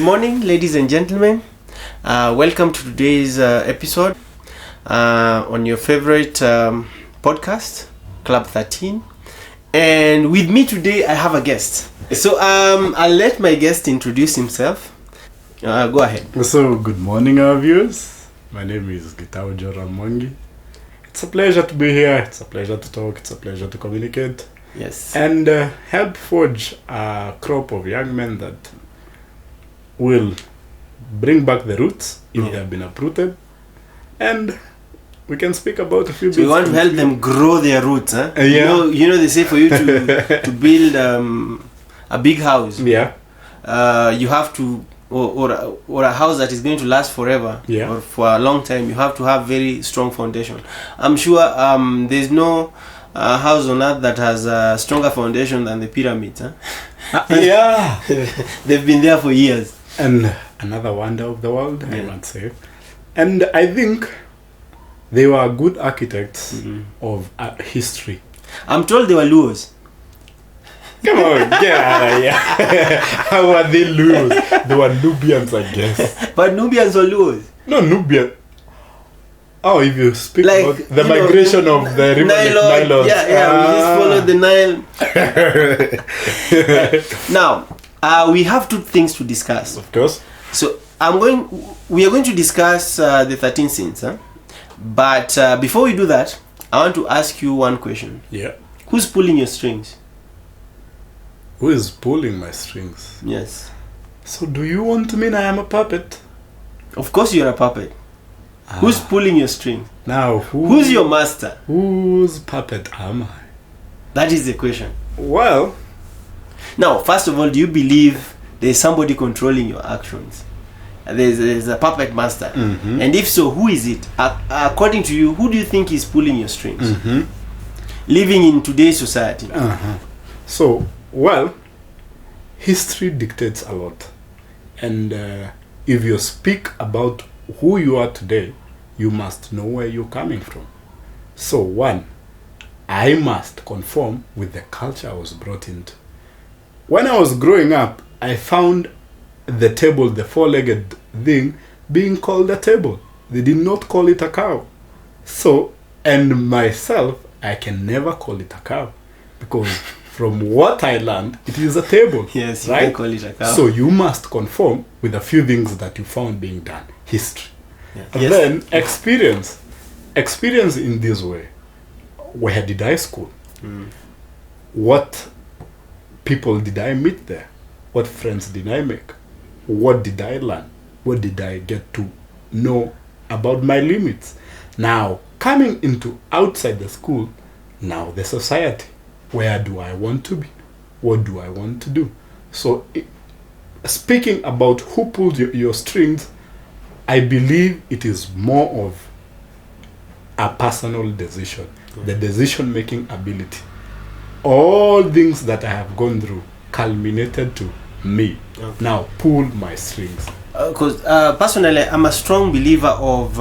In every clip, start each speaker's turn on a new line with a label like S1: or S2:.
S1: Good morning, ladies and gentlemen. Welcome to today's episode on your favorite podcast, Club 13. And with me today, I have a guest. So I'll let my guest introduce himself. Go ahead.
S2: So, good morning, our viewers. My name is Gitao Joramongi. It's a pleasure to be here. It's a pleasure to talk. It's a pleasure to communicate.
S1: Yes.
S2: And help forge a crop of young men that will bring back the roots if they have been uprooted. And we can speak about a few bits.
S1: So we want to help them grow their roots, huh?
S2: Yeah.
S1: You know they say for you to build a big house.
S2: Yeah.
S1: You have to, or a house that is going to last forever,
S2: Yeah.
S1: or for a long time. You have to have very strong foundation. I'm sure there's no house on earth that has a stronger foundation than the pyramids, huh?
S2: Yeah.
S1: They've been there for years.
S2: And another wonder of the world, I might say. And I think they were good architects of history.
S1: I'm told they were Luos.
S2: Come on, get out of here. How are they Luos? They were Nubians, I guess.
S1: But Nubians or Luos?
S2: No, Nubian. Oh, if you speak
S1: Like,
S2: about the migration of the river Nile.
S1: We just followed the Nile. Now, we have two things to discuss.
S2: Of course.
S1: So we are going to discuss the 13 sins, huh? But before we do that, I want to ask you one question.
S2: Yeah.
S1: Who's pulling your strings?
S2: Who is pulling my strings?
S1: Yes.
S2: So do you want to mean I am a puppet?
S1: Of course you're a puppet. Who's pulling your strings?
S2: Now,
S1: who's your master?
S2: Whose puppet am I?
S1: That is the question.
S2: Well,
S1: now, first of all, do you believe there's somebody controlling your actions? There's a puppet master.
S2: Mm-hmm.
S1: And if so, who is it? According to you, who do you think is pulling your strings?
S2: Mm-hmm.
S1: Living in today's society.
S2: So, well, history dictates a lot. And if you speak about who you are today, you must know where you're coming from. So, one, I must conform with the culture I was brought into. When I was growing up, I found the table, the four-legged thing, being called a table. They did not call it a cow. So, and myself, I can never call it a cow. Because from what I learned, it is a table.
S1: Yes, you
S2: right?
S1: can call it a cow.
S2: So you must conform with a few things that you found being done. History.
S1: Yeah.
S2: And then experience. Experience in this way. Where did I school? What people did I meet there? What friends did I make? What did I learn? What did I get to know about my limits? Now, coming into outside the school, now the society. Where do I want to be? What do I want to do? So, speaking about who pulls your strings, I believe it is more of a personal decision, the decision-making ability. All things that I have gone through culminated to me. Now pull my strings.
S1: Because personally, I'm a strong believer of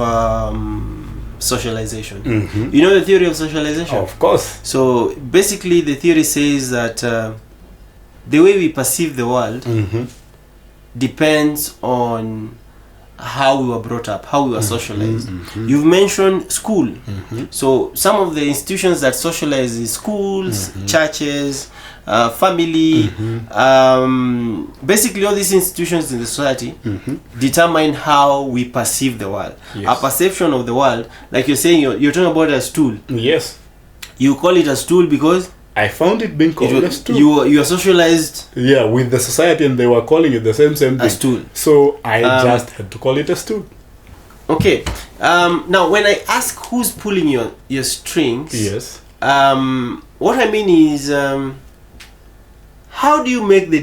S1: socialization. You know the theory of socialization?
S2: Of course.
S1: So basically, the theory says that the way we perceive the world depends on how we were brought up, how we were socialized. You've mentioned school. So some of the institutions that socialize is schools, churches, family. Basically, all these institutions in the society determine how we perceive the world.
S2: Yes.
S1: Our perception of the world, like you're saying, you're talking about a stool.
S2: Yes.
S1: You call it a stool because
S2: I found it being called a stool.
S1: You are socialized.
S2: Yeah, with the society, and they were calling it the same thing.
S1: A stool.
S2: So I just had to call it a stool.
S1: Okay. Now, when I ask who's pulling your strings,
S2: Yes.
S1: what I mean is, how do you make your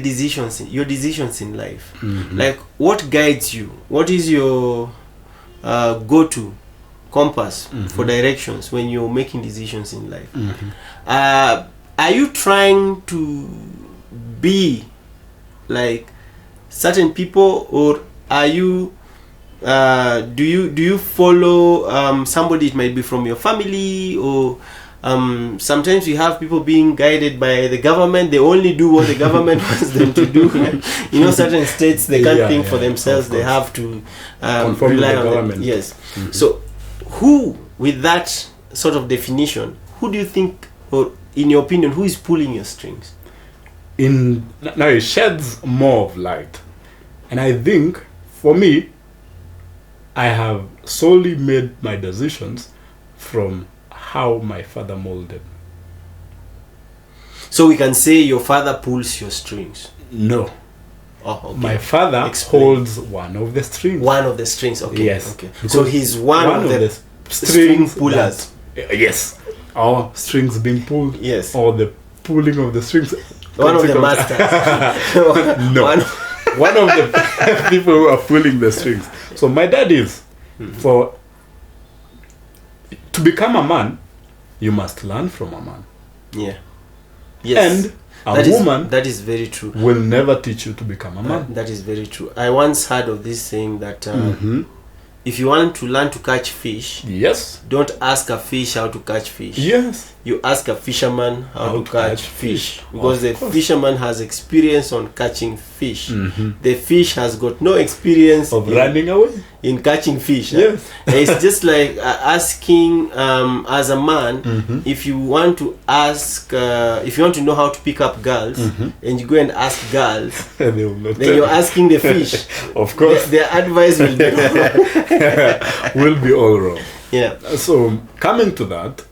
S1: decisions in life? Like, what guides you? What is your go-to compass for directions when you're making decisions in life? Are you trying to be like certain people, or are you do you follow somebody? It might be from your family, or sometimes you have people being guided by the government. They only do what the government wants them to do. You know, certain states they can't think for themselves. They have to rely on the government. Yes. So, who, with that sort of definition, who do you think, or in your opinion, who is pulling your strings?
S2: Now it sheds more of light, and I think for me, I have solely made my decisions from how my father molded.
S1: So we can say your father pulls your strings?
S2: No.
S1: Oh, okay.
S2: My father holds one of the strings.
S1: One of the strings, okay.
S2: Yes.
S1: Okay. So he's one of the string pullers.
S2: Yes. Or strings being pulled.
S1: Yes.
S2: Or the pulling of the strings.
S1: One of the masters.
S2: No. One of the people who are pulling the strings. So my dad is. To become a man, you must learn from a man.
S1: Yeah. Yes.
S2: And a woman
S1: that is very true.
S2: Will never teach you to become a man.
S1: That is very true. I once heard of this saying that if you want to learn to catch fish,
S2: yes,
S1: don't ask a fish how to catch fish.
S2: Yes.
S1: You ask a fisherman how to catch fish. Because the fisherman has experience on catching fish. The fish has got no experience
S2: of running away
S1: in catching fish.
S2: Yes.
S1: It's just like asking as a man, if you want to ask, if you want to know how to pick up girls, and you go and ask girls, then you're asking the fish.
S2: Of course.
S1: Their advice will be wrong.
S2: Will be all wrong.
S1: Yeah.
S2: So coming to that,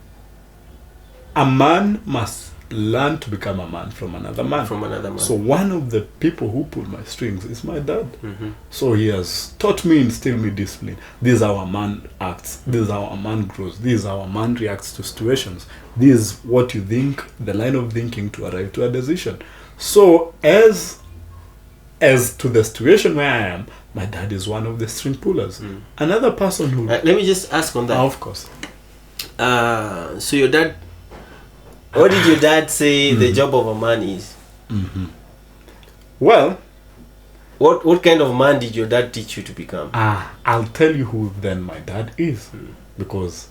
S2: a man must learn to become a man from another man.
S1: From another man.
S2: So one of the people who pull my strings is my dad. So he has taught me, instilled me discipline. This is how a man acts. This is how a man grows. This is how a man reacts to situations. This is what you think, the line of thinking to arrive to a decision. So as to the situation where I am, my dad is one of the string pullers. Another person who...
S1: let me just ask on that.
S2: Of course.
S1: So your dad... What did your dad say the job of a man is?
S2: Well...
S1: What kind of man did your dad teach you to become?
S2: I'll tell you who then my dad is. Because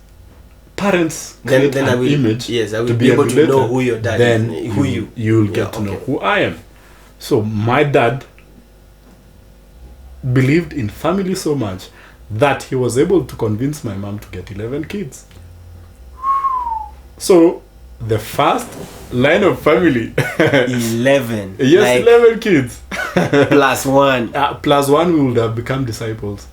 S2: parents create an image.
S1: Yes, I will be able to know who your dad
S2: then
S1: is.
S2: You'll get to know who I am. So my dad believed in family so much that he was able to convince my mom to get 11 kids. So the first line of family
S1: 11.
S2: Yes, like 11 kids.
S1: Plus one.
S2: Plus one, we would have become disciples.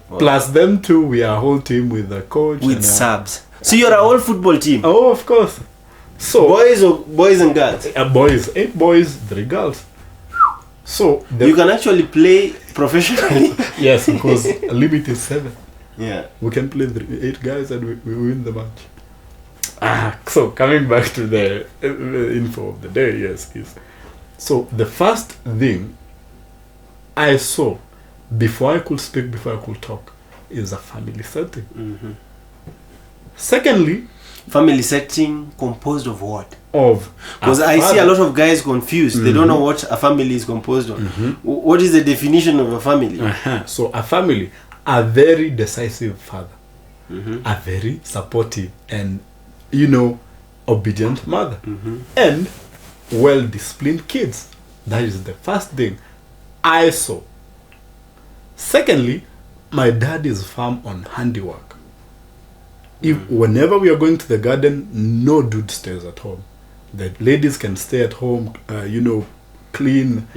S2: Wow. Plus them two, we are a whole team with a coach.
S1: With subs. So you're a whole football team?
S2: Oh, of course. So
S1: boys and girls?
S2: Boys. 8 boys, 3 girls. So
S1: you can actually play professionally?
S2: Yes, because limit is 7.
S1: Yeah.
S2: We can play 8 guys and we win the match. So coming back to the info of the day, yes. So the first thing I saw before I could speak, before I could talk, is a family setting. Secondly,
S1: family setting composed of what?
S2: Because
S1: I see a lot of guys confused. They don't know what a family is composed of. What is the definition of a family?
S2: So a family, a very decisive father, a very supportive and obedient mother, and well-disciplined kids. That is the first thing I saw. Secondly, my dad is firm on handiwork. Whenever we are going to the garden, no dude stays at home. The ladies can stay at home, clean,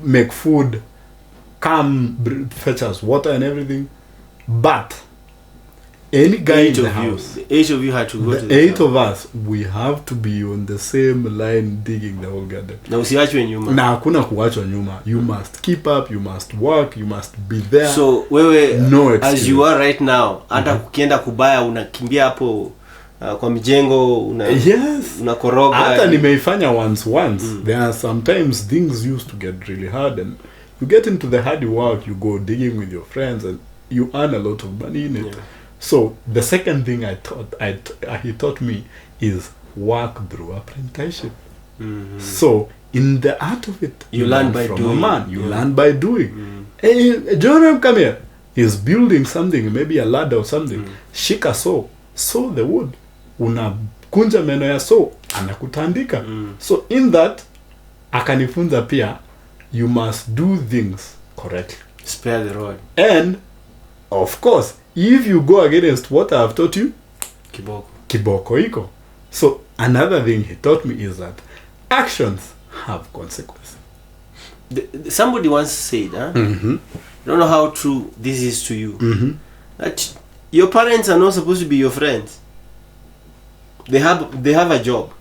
S2: make food, come fetch us water and everything. But any guy in the house,
S1: the 8 of you had to go to
S2: the 8 of us, we have to be on the same line digging the whole garden.
S1: Na usiachwe nyuma.
S2: Na hakuna kuachwa nyuma. You must keep up, you must work, you must be there.
S1: So wewe,
S2: no excuse.
S1: As you are right now, hata kukienda kubaya unakimbia hapo kwa mijengo unakoroga.
S2: Hata nimeifanya once. There are sometimes things used to get really hard and you get into the hard work, you go digging with your friends and you earn a lot of money in it. Yeah. So the second thing he taught me is work through apprenticeship. So in the art of it,
S1: you learn by doing.
S2: A man, you learn by doing. Hey, Joram, come here. He's building something, maybe a ladder or something. Shika saw. saw the wood. Unakunja meno ya saw, anakutandika. So in that, akanifunza pia, you must do things correctly.
S1: Spare the rod.
S2: And, of course, if you go against what I have taught you, kiboko iko. So another thing he taught me is that actions have consequences.
S1: Somebody once said, I don't know how true this is to you, that your parents are not supposed to be your friends. They have a job.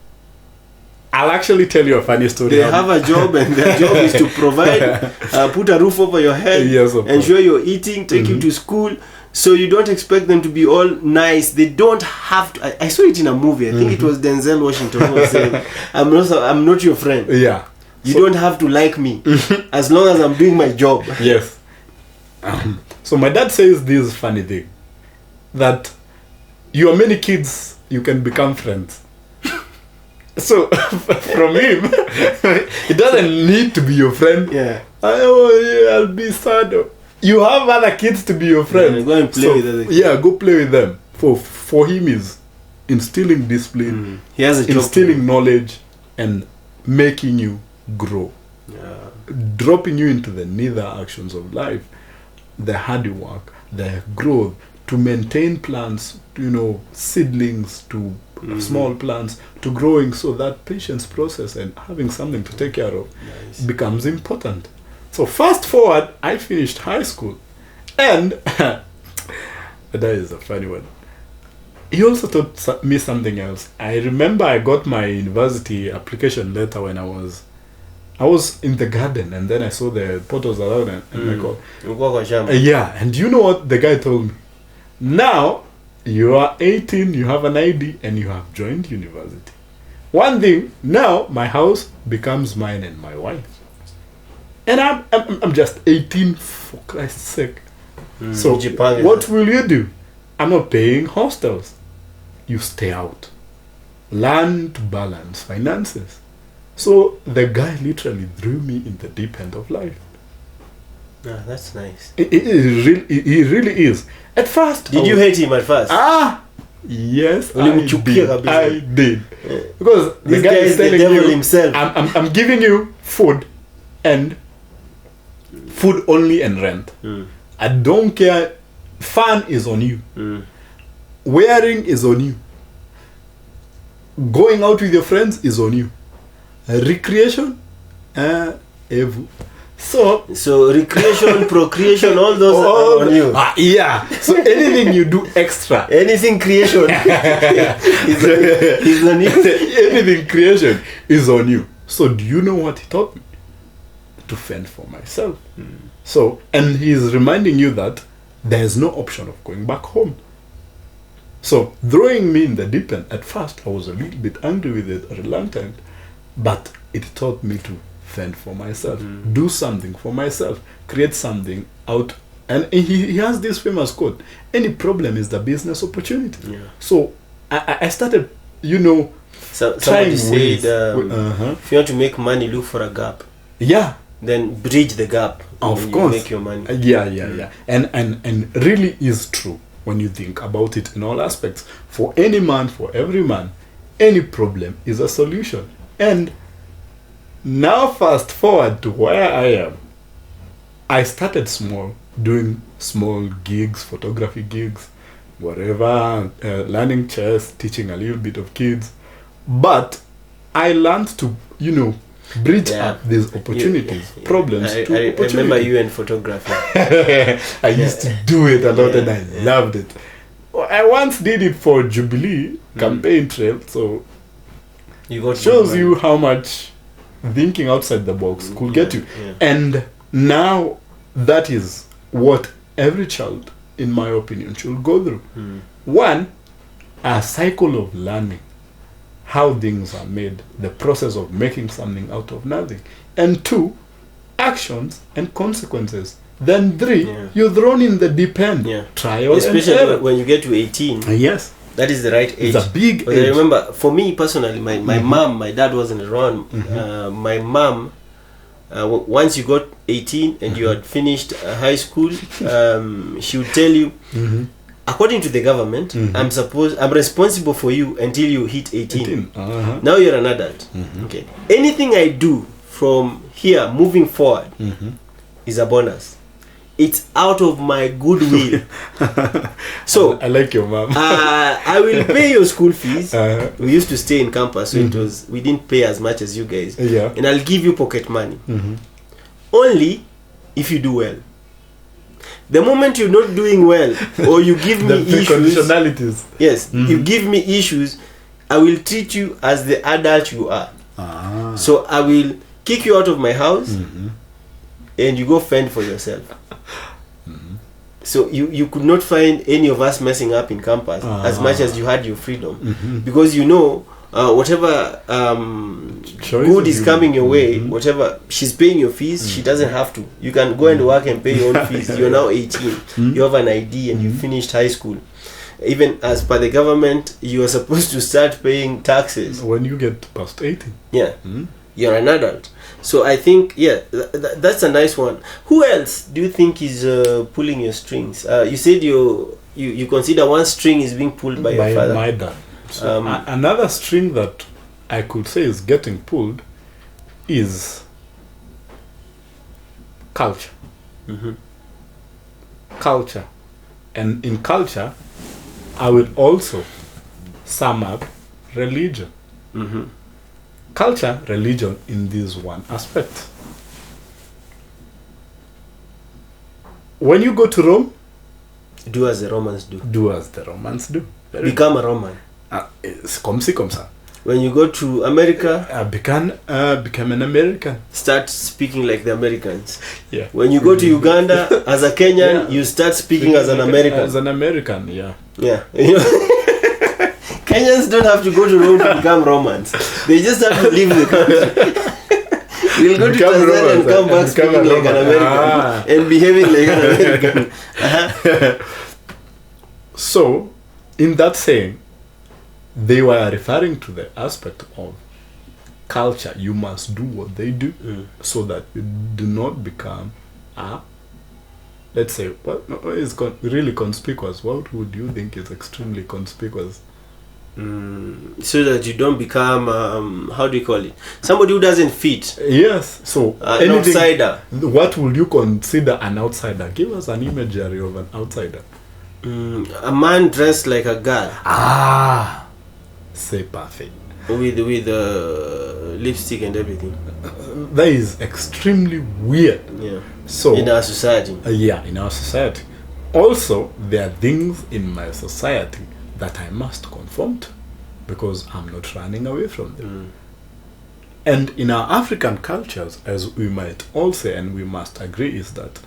S2: I'll actually tell you a funny story.
S1: They have a job, and their job is to provide, put a roof over your head, ensure you're eating, take you to school. So you don't expect them to be all nice. They don't have to. I saw it in a movie. I think it was Denzel Washington who was saying, I'm not your friend.
S2: Yeah.
S1: You don't have to like me as long as I'm doing my job.
S2: Yes. So my dad says this funny thing, that you are many kids, you can become friends. So from him, it doesn't need to be your friend.
S1: Yeah.
S2: I'll be sad. You have other kids to be your friend.
S1: Yeah, go and play with other kids.
S2: Yeah, go play with them. For him is instilling discipline,
S1: he has a job,
S2: instilling knowledge, and making you grow.
S1: Yeah.
S2: Dropping you into the nether actions of life, the hard work, the growth, to maintain plants, seedlings to small plants, to growing, so that patience process and having something to take care of becomes important. So fast forward, I finished high school, and that is a funny one. He also taught me something else. I remember I got my university application letter when I was in the garden, and then I saw the photos around, and I go, yeah. And you know what the guy told me? Now you are 18, you have an ID, and you have joined university. One thing, now my house becomes mine and my wife. And I'm just 18, for Christ's sake. So what will you do? I'm not paying hostels. You stay out. Learn to balance finances. So the guy literally threw me in the deep end of life.
S1: That's nice.
S2: He really is. At first,
S1: did you hate him at first?
S2: Yes, I did. Yeah. Because
S1: this guy is telling the devil himself.
S2: I'm giving you food, and food only, and rent. I don't care. Fun is on you. Wearing is on you. Going out with your friends is on you. Recreation, So
S1: recreation, procreation, all those are on you.
S2: Yeah. So anything you do extra,
S1: anything creation is on you.
S2: Anything creation is on you. So do you know what he taught me? To fend for myself. So, and he's reminding you that there's no option of going back home. So throwing me in the deep end, at first I was a little bit angry with it, reluctant, but it taught me to fend for myself, do something for myself, create something out. And he has this famous quote: any problem is the business opportunity.
S1: Yeah.
S2: So I started,
S1: somebody said, if you want to make money, look for a gap.
S2: Yeah.
S1: Then bridge the gap.
S2: Of course.
S1: Make your money.
S2: Yeah. And really is true when you think about it in all aspects. For any man, for every man, any problem is a solution. And now fast forward to where I am. I started small, doing small gigs, photography gigs, whatever, learning chess, teaching a little bit of kids. But I learned to, bridge up these opportunities, problems to opportunities.
S1: I remember you and photography.
S2: I used to do it a lot, and I loved it. I once did it for Jubilee campaign trail, so
S1: it
S2: shows you how much thinking outside the box could get you.
S1: Yeah.
S2: And now that is what every child, in my opinion, should go through. One, a cycle of learning how things are made, the process of making something out of nothing. And two, actions and consequences. Then three, you're thrown in the deep end. Trial
S1: especially
S2: and error.
S1: When you get to 18.
S2: Yes.
S1: That is the right age.
S2: It's a big age.
S1: I remember, for me personally, my mom, my dad wasn't around. My mom, once you got 18 and you had finished high school, she would tell you, according to the government, I'm responsible for you until you hit 18. Now you're an adult. Okay. Anything I do from here moving forward is a bonus. It's out of my goodwill. So
S2: I like your mom.
S1: I will pay your school fees. We used to stay in campus, so we didn't pay as much as you guys.
S2: Yeah.
S1: And I'll give you pocket money. Only if you do well. The moment you're not doing well, or you give me issues,
S2: conditionalities.
S1: Yes, you give me issues, I will treat you as the adult you are. So I will kick you out of my house, and you go fend for yourself. So you could not find any of us messing up in campus as much as you had your freedom, because you know whatever good is coming your way, whatever she's paying your fees, she doesn't have to. You can go and work and pay your own fees. You're now 18. You have an ID and you finished high school. Even as per the government, you are supposed to start paying taxes
S2: when you get past 18.
S1: Yeah, you're an adult. So I think that's a nice one. Who else do you think is pulling your strings? You said you consider one string is being pulled by your father.
S2: My dad. So another string that I could say is getting pulled is culture. Culture. And in culture, I will also sum up religion. Culture, religion in this one aspect. When you go to Rome,
S1: do as the Romans do.
S2: Do as the Romans do.
S1: Become a Roman.
S2: Comme ci, comme ça.
S1: When you go to America,
S2: become an American.
S1: Start speaking like the Americans.
S2: Yeah.
S1: When you go to Uganda, as a Kenyan, you start speaking as an American.
S2: As an American, yeah.
S1: Yeah. You know, Kenyans don't have to go to Rome to become Romans. They just have to leave the country. We'll go to Tanzania and come back speaking like an American and behaving like an American.
S2: So, in that saying, they were referring to the aspect of culture. You must do what they do so that you do not become let's say, what is really conspicuous? What would you think is extremely conspicuous?
S1: So that you don't become, how do you call it? Somebody who doesn't fit.
S2: Yes. So,
S1: an outsider.
S2: What would you consider an outsider? Give us an imagery of an outsider.
S1: A man dressed like a girl.
S2: Say perfect.
S1: With lipstick and everything.
S2: That is extremely weird.
S1: Yeah.
S2: So
S1: in our society.
S2: In our society. Also, there are things in my society that I must conform to because I'm not running away from them. And in our African cultures, as we might all say, and we must agree, is that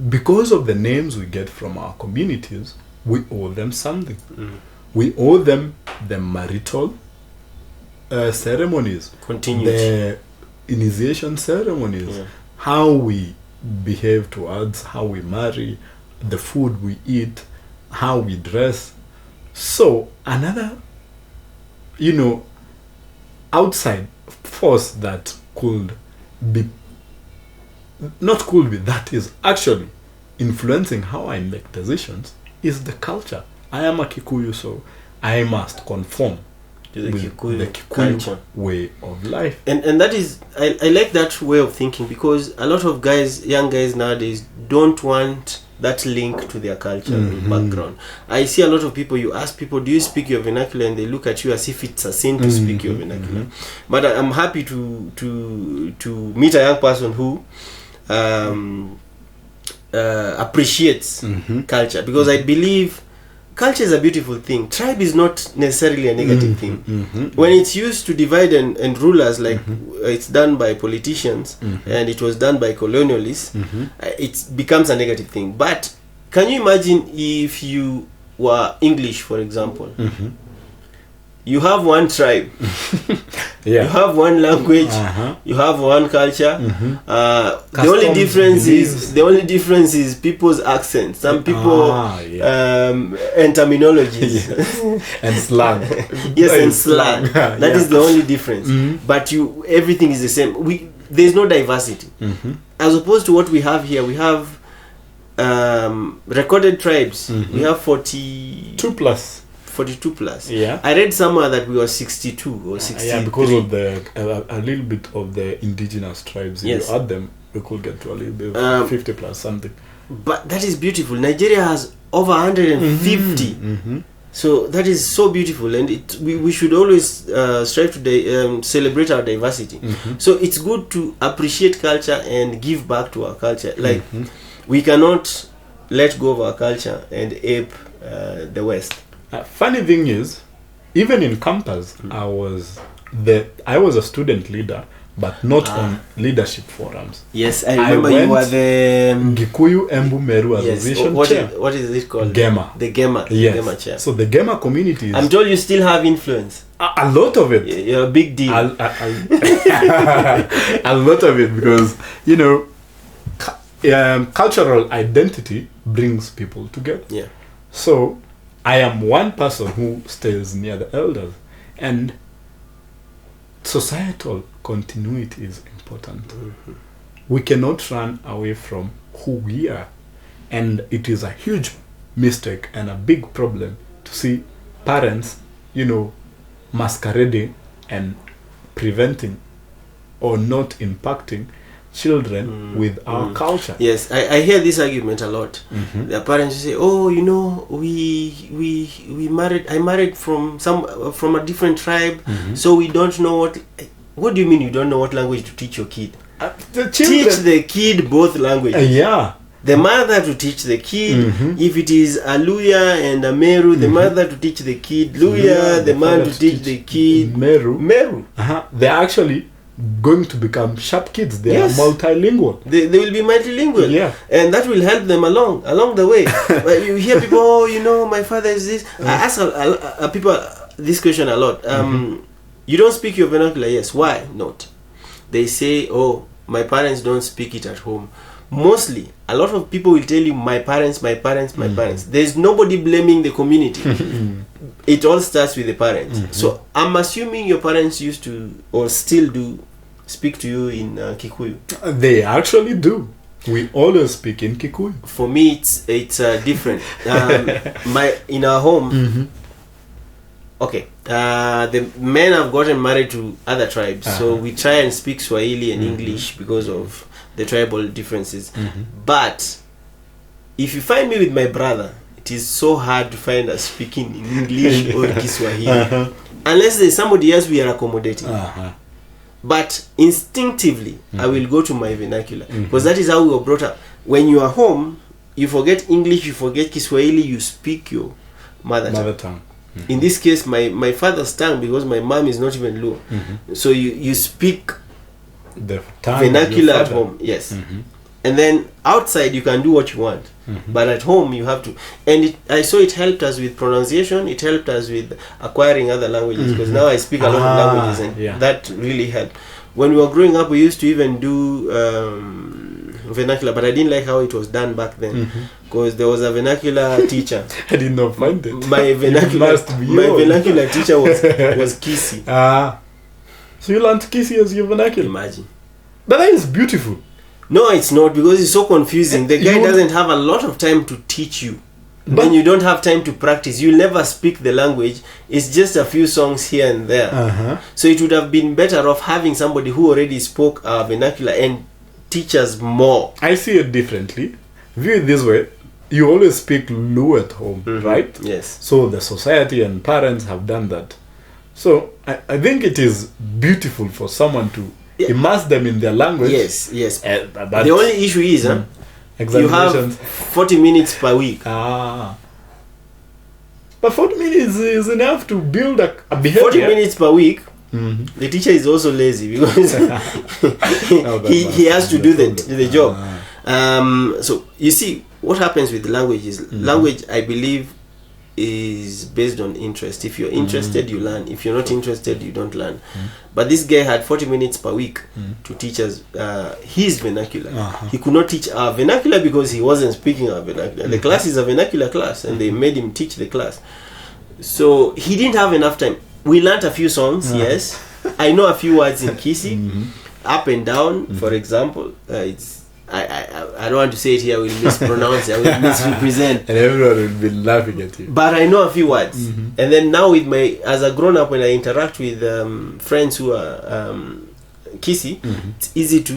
S2: because of the names we get from our communities, we owe them something. We owe them the marital ceremonies, the initiation ceremonies, how we behave towards, how we marry, the food we eat, how we dress. So another, outside force that that is actually influencing how I make decisions is the culture. I am a Kikuyu, so I must conform
S1: to the Kikuyu
S2: culture way of life.
S1: And that is, I like that way of thinking because a lot of young guys nowadays don't want that link to their culture and background. I see a lot of people, you ask people, do you speak your vernacular? And they look at you as if it's a sin to speak your vernacular. But I'm happy to meet a young person who appreciates culture, because I believe culture is a beautiful thing. Tribe is not necessarily a negative thing. When it's used to divide and rule us, like it's done by politicians and it was done by colonialists, it becomes a negative thing. But can you imagine if you were English, for example? You have one tribe, you have one language, you have one culture. The only difference is people's accents. Some people and terminologies
S2: and slang.
S1: Yes, and slang. That is the only difference. But everything is the same. There's no diversity. As opposed to what we have here, we have recorded tribes, we have 42
S2: plus.
S1: Yeah. I read somewhere that we were 62 or 63.
S2: Yeah, because of a little bit of the indigenous tribes. If
S1: Yes.
S2: you add them, we could get to a little bit of 50 plus something.
S1: But that is beautiful. Nigeria has over 150. So that is so beautiful, and we should always strive to celebrate our diversity. So it's good to appreciate culture and give back to our culture. Like we cannot let go of our culture and ape the West.
S2: Funny thing is, even in campus, I was a student leader, but not on leadership forums.
S1: Yes, I remember you were the
S2: Gikuyu Embu Meru Association chair.
S1: What is it called?
S2: Gema.
S1: The Gema.
S2: Yes.
S1: Gema chair.
S2: So the Gema community is...
S1: I'm told you still have influence.
S2: A lot of it.
S1: You're a big deal.
S2: A lot of it, because, you know, cultural identity brings people together.
S1: Yeah.
S2: So I am one person who stays near the elders, and societal continuity is important. We cannot run away from who we are, and it is a huge mistake and a big problem to see parents, you know, masquerading and preventing or not impacting children with our culture.
S1: Yes, I hear this argument a lot. The parents say, "Oh, you know, we married. I married from a different tribe, so we don't know what." What do you mean you don't know what language to teach your kid?
S2: The children.
S1: Teach the kid both languages.
S2: Yeah.
S1: The mother to teach the kid. If it is a Luya and a Meru, the mother to teach the kid Luya, the man to teach the kid
S2: Meru. They're actually going to become sharp kids. They are multilingual.
S1: They will be multilingual.
S2: Yeah.
S1: And that will help them along the way. But you hear people, "Oh, you know, my father is this." I ask people this question a lot. You don't speak your vernacular? Yes. Why not? They say, "Oh, my parents don't speak it at home." Mostly, a lot of people will tell you, my parents. There's nobody blaming the community. It all starts with the parents. So I'm assuming your parents used to, or still do, speak to you in Kikuyu.
S2: They actually do. We always speak in Kikuyu.
S1: For me, it's different. In our home, okay, the men have gotten married to other tribes, so we try and speak Swahili and English because of the tribal differences. But if you find me with my brother, it is so hard to find us speaking in English or Kiswahili, unless there's somebody else we are accommodating. But instinctively, I will go to my vernacular, because that is how we were brought up. When you are home, you forget English, you forget Kiswahili, you speak your mother tongue. In this case, my father's tongue, because my mom is not even Luo. So you speak
S2: the tongue
S1: vernacular at home. Yes. And then outside you can do what you want, but at home you have to. And I saw it helped us with pronunciation. It helped us with acquiring other languages, because now I speak a lot of languages, and that really helped. When we were growing up, we used to even do vernacular, but I didn't like how it was done back then, because there was a vernacular teacher.
S2: I did not find it.
S1: My vernacular teacher was Kisi.
S2: So you learned Kisi as your vernacular?
S1: Imagine.
S2: But that is beautiful.
S1: No, it's not, because it's so confusing. The guy doesn't have a lot of time to teach you. When you don't have time to practice, you'll never speak the language. It's just a few songs here and there. So it would have been better off having somebody who already spoke vernacular and teach us more.
S2: I see it differently. View it this way. You always speak Lu at home, right?
S1: Yes.
S2: So the society and parents have done that. So I think it is beautiful for someone to immerse them in their language.
S1: Yes. The only issue is you have 40 minutes per week.
S2: But 40 minutes is enough to build a behavior.
S1: 40 minutes per week. The teacher is also lazy, because he has to do the job. So you see, what happens with the language is language, I believe, is based on interest. If you're interested, you learn. If you're not interested, you don't learn. But this guy had 40 minutes per week to teach us his vernacular. He could not teach our vernacular because he wasn't speaking our vernacular. The class is a vernacular class, and they made him teach the class. So he didn't have enough time. We learned a few songs, yes. I know a few words in Kisi. Up and down, for example. I don't want to say it here. I will mispronounce it. I will misrepresent.
S2: And everyone will be laughing at you.
S1: But I know a few words. And then now as a grown up, when I interact with friends who are Kisi, it's easy to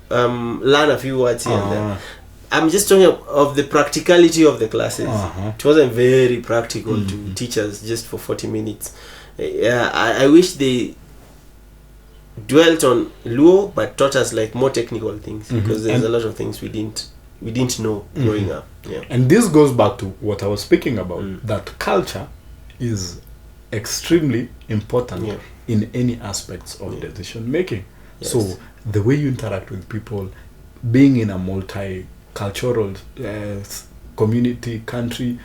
S1: learn a few words here and there. I'm just talking of the practicality of the classes. It wasn't very practical to teach us just for 40 minutes. I wish they dwelt on Luo, but taught us like more technical things, because there's a lot of things we didn't know growing up. Yeah.
S2: And this goes back to what I was speaking about, that culture is extremely important in any aspects of decision making.
S1: Yes.
S2: So the way you interact with people, being in a multicultural community, country,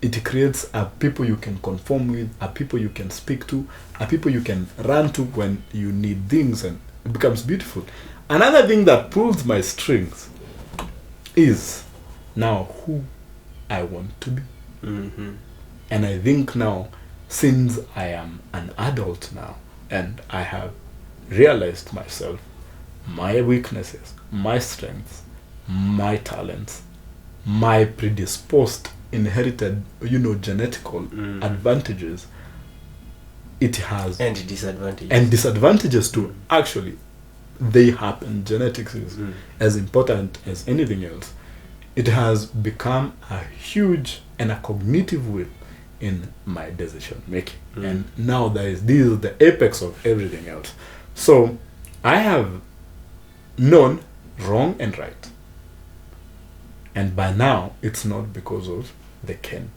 S2: it creates a people you can conform with, a people you can speak to, a people you can run to when you need things, and it becomes beautiful. Another thing that pulls my strings is now who I want to be. And I think now, since I am an adult now, and I have realized myself, my weaknesses, my strengths, my talents, my predisposed inherited, genetical advantages, it has
S1: and
S2: disadvantages too. Actually, they happen. Genetics is as important as anything else. It has become a huge and a cognitive wheel in my decision making, and now this is the apex of everything else. So I have known wrong and right, and by now it's not because of the can,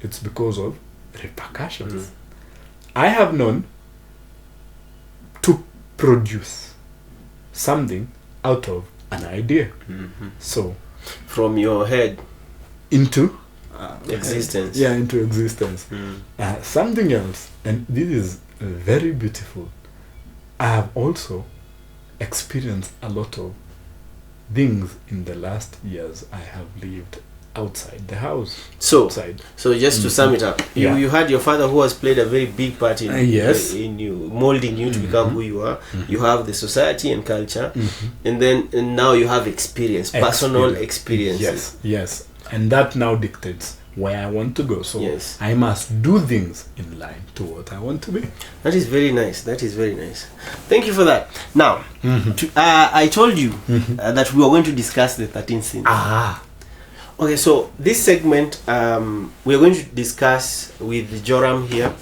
S2: it's because of repercussions. I have known to produce something out of an idea. So
S1: from your head
S2: into
S1: existence.
S2: Into existence. Something else, and this is very beautiful. I have also experienced a lot of things in the last years. I have lived outside the house. So
S1: just to sum it up, you had your father who has played a very big part in in you, molding you to become who you are. You have the society and culture, and now you have personal experiences.
S2: Yes, and that now dictates where I want to go. So I must do things in line to what I want to be.
S1: That is very nice. Thank you for that. Now, I told you that we were going to discuss the 13 sins. Okay, so this segment, we're going to discuss with Joram here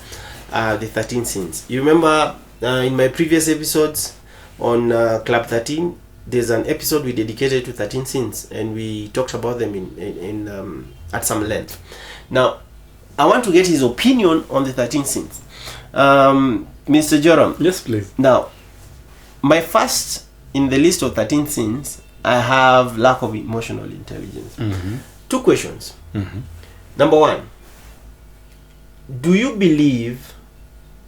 S1: the 13 sins. You remember in my previous episodes on Club 13, there's an episode we dedicated to 13 sins, and we talked about them in at some length. Now, I want to get his opinion on the 13 sins. Mr. Joram.
S2: Yes, please.
S1: Now, my first in the list of 13 sins, I have lack of emotional intelligence. 2 questions. Number 1, do you believe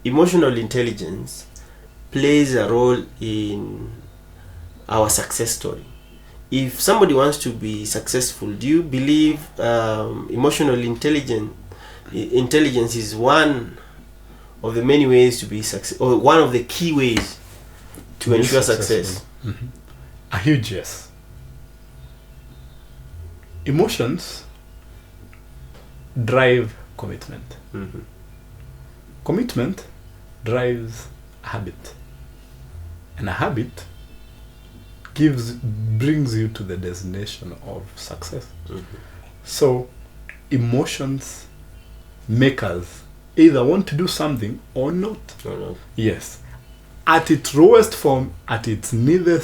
S1: emotional intelligence plays a role in our success story? If somebody wants to be successful, do you believe emotional intelligence is one of the many ways to be success, or one of the key ways to ensure success?
S2: A huge yes. Emotions drive commitment. Commitment drives a habit, and a habit brings you to the destination of success. So emotions make us either want to do something or not. Yes, at its rawest form, at its neither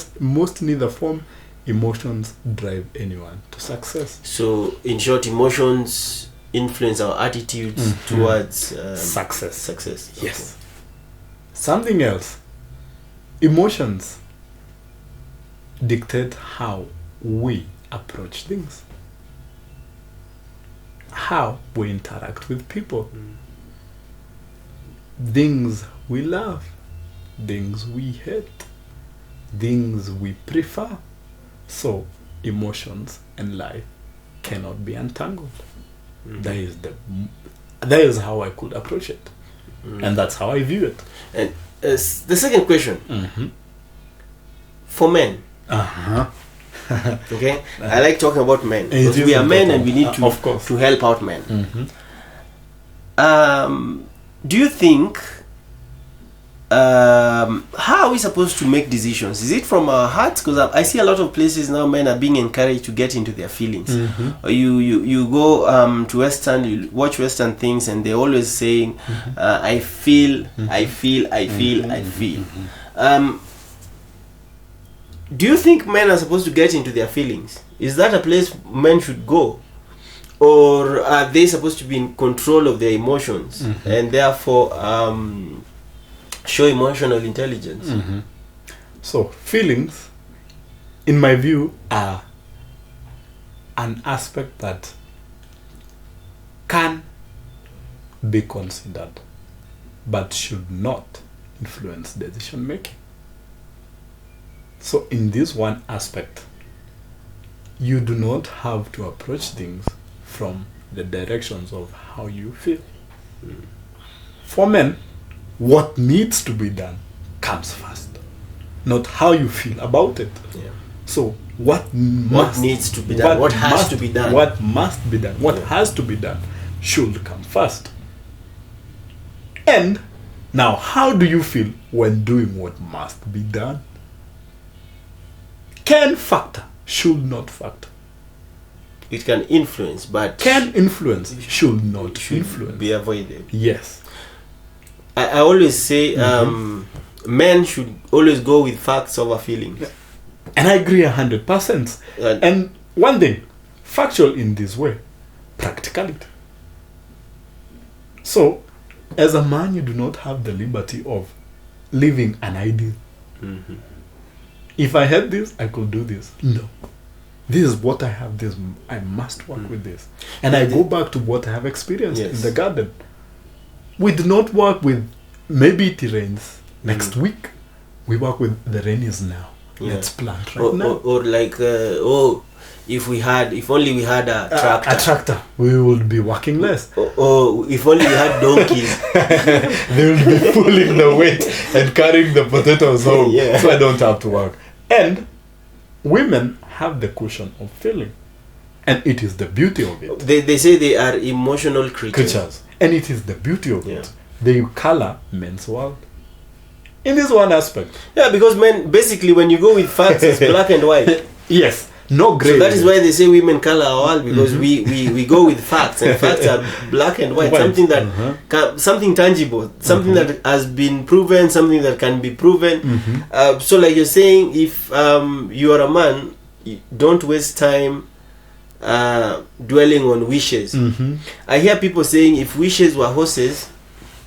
S2: form, emotions drive anyone to success.
S1: So in short, emotions influence our attitudes towards success.
S2: Yes. Something else, emotions dictate how we approach things, how we interact with people, things we love, things we hate, things we prefer. So emotions and life cannot be untangled. That is how I could approach it, and that's how I view it.
S1: And the second question, for men, Okay, I like talking about men
S2: It
S1: because
S2: is
S1: we are men and
S2: important.
S1: we need to
S2: Of course.
S1: to help out men.
S2: Mm-hmm.
S1: Do you think how are we supposed to make decisions? Is it from our hearts? Because I see a lot of places now men are being encouraged to get into their feelings. Or you go to Western, you watch Western things, and they're always saying, I feel. Do you think men are supposed to get into their feelings? Is that a place men should go? Or are they supposed to be in control of their emotions and therefore show emotional intelligence?
S2: So, feelings, in my view, are an aspect that can be considered but should not influence decision making. So, in this one aspect, you do not have to approach things from the directions of how you feel. For men, what needs to be done comes first, not how you feel about it.
S1: Yeah.
S2: So what
S1: needs to be done? What has to be done?
S2: What must be done? What has to be done should come first. And now, how do you feel when doing what must be done? Can factor, should not factor.
S1: It can influence, but
S2: Can influence, should not influence.
S1: be avoided.
S2: Yes.
S1: I always say men should always go with facts over feelings.
S2: And I agree 100%. And one thing, factual in this way, practicality. So, as a man, you do not have the liberty of living an ideal. If I had this, I could do this. No. This is what I have, this I must work with this. And I go back to what I have experienced in the garden. We do not work with maybe it rains next week. We work with the rain is now. Let's plant now.
S1: Or like if only we had a tractor.
S2: A tractor, we would be working less.
S1: Or if only we had donkeys.
S2: They will be pulling the weight and carrying the potatoes home. So I don't have to work. And women have the cushion of feeling. And it is the beauty of it.
S1: They say they are emotional creatures.
S2: And it is the beauty of it. They color men's world. In this one aspect.
S1: Yeah, because men, basically when you go with facts, it's black and white.
S2: Yes. No gray.
S1: So that is why they say women color our world, because we go with facts, and facts are black and white. Something that something tangible, something that has been proven, something that can be proven. So like you're saying, if you are a man, don't waste time dwelling on wishes. I hear people saying if wishes were horses,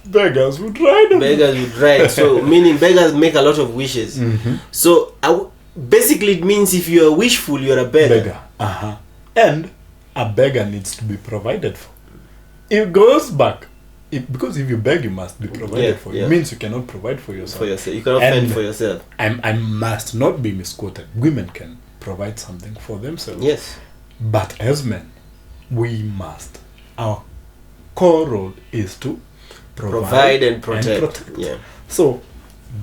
S2: beggars would ride them.
S1: Beggars would ride. So meaning beggars make a lot of wishes. So basically it means if you're wishful, you're a beggar.
S2: And a beggar needs to be provided for. It goes back. Because if you beg, you must be provided for. It means you cannot provide for yourself.
S1: You cannot fend for yourself.
S2: I must not be misquoted. Women can provide something for themselves.
S1: Yes.
S2: But as men, we must. Our core role is to provide and protect.
S1: Yeah.
S2: So,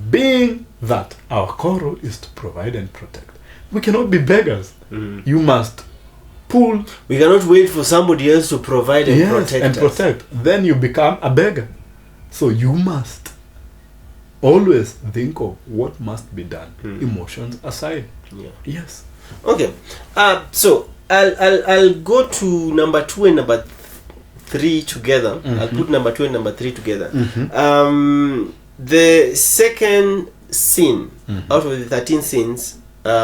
S2: being that our core role is to provide and protect, we cannot be beggars. You must pull.
S1: We cannot wait for somebody else to provide and protect us.
S2: Then you become a beggar. So you must always think of what must be done, emotions aside. Yes.
S1: Okay. So I'll go to number 2 and number 3 together. I'll put number 2 and number 3 together. The second sin out of the 13 sins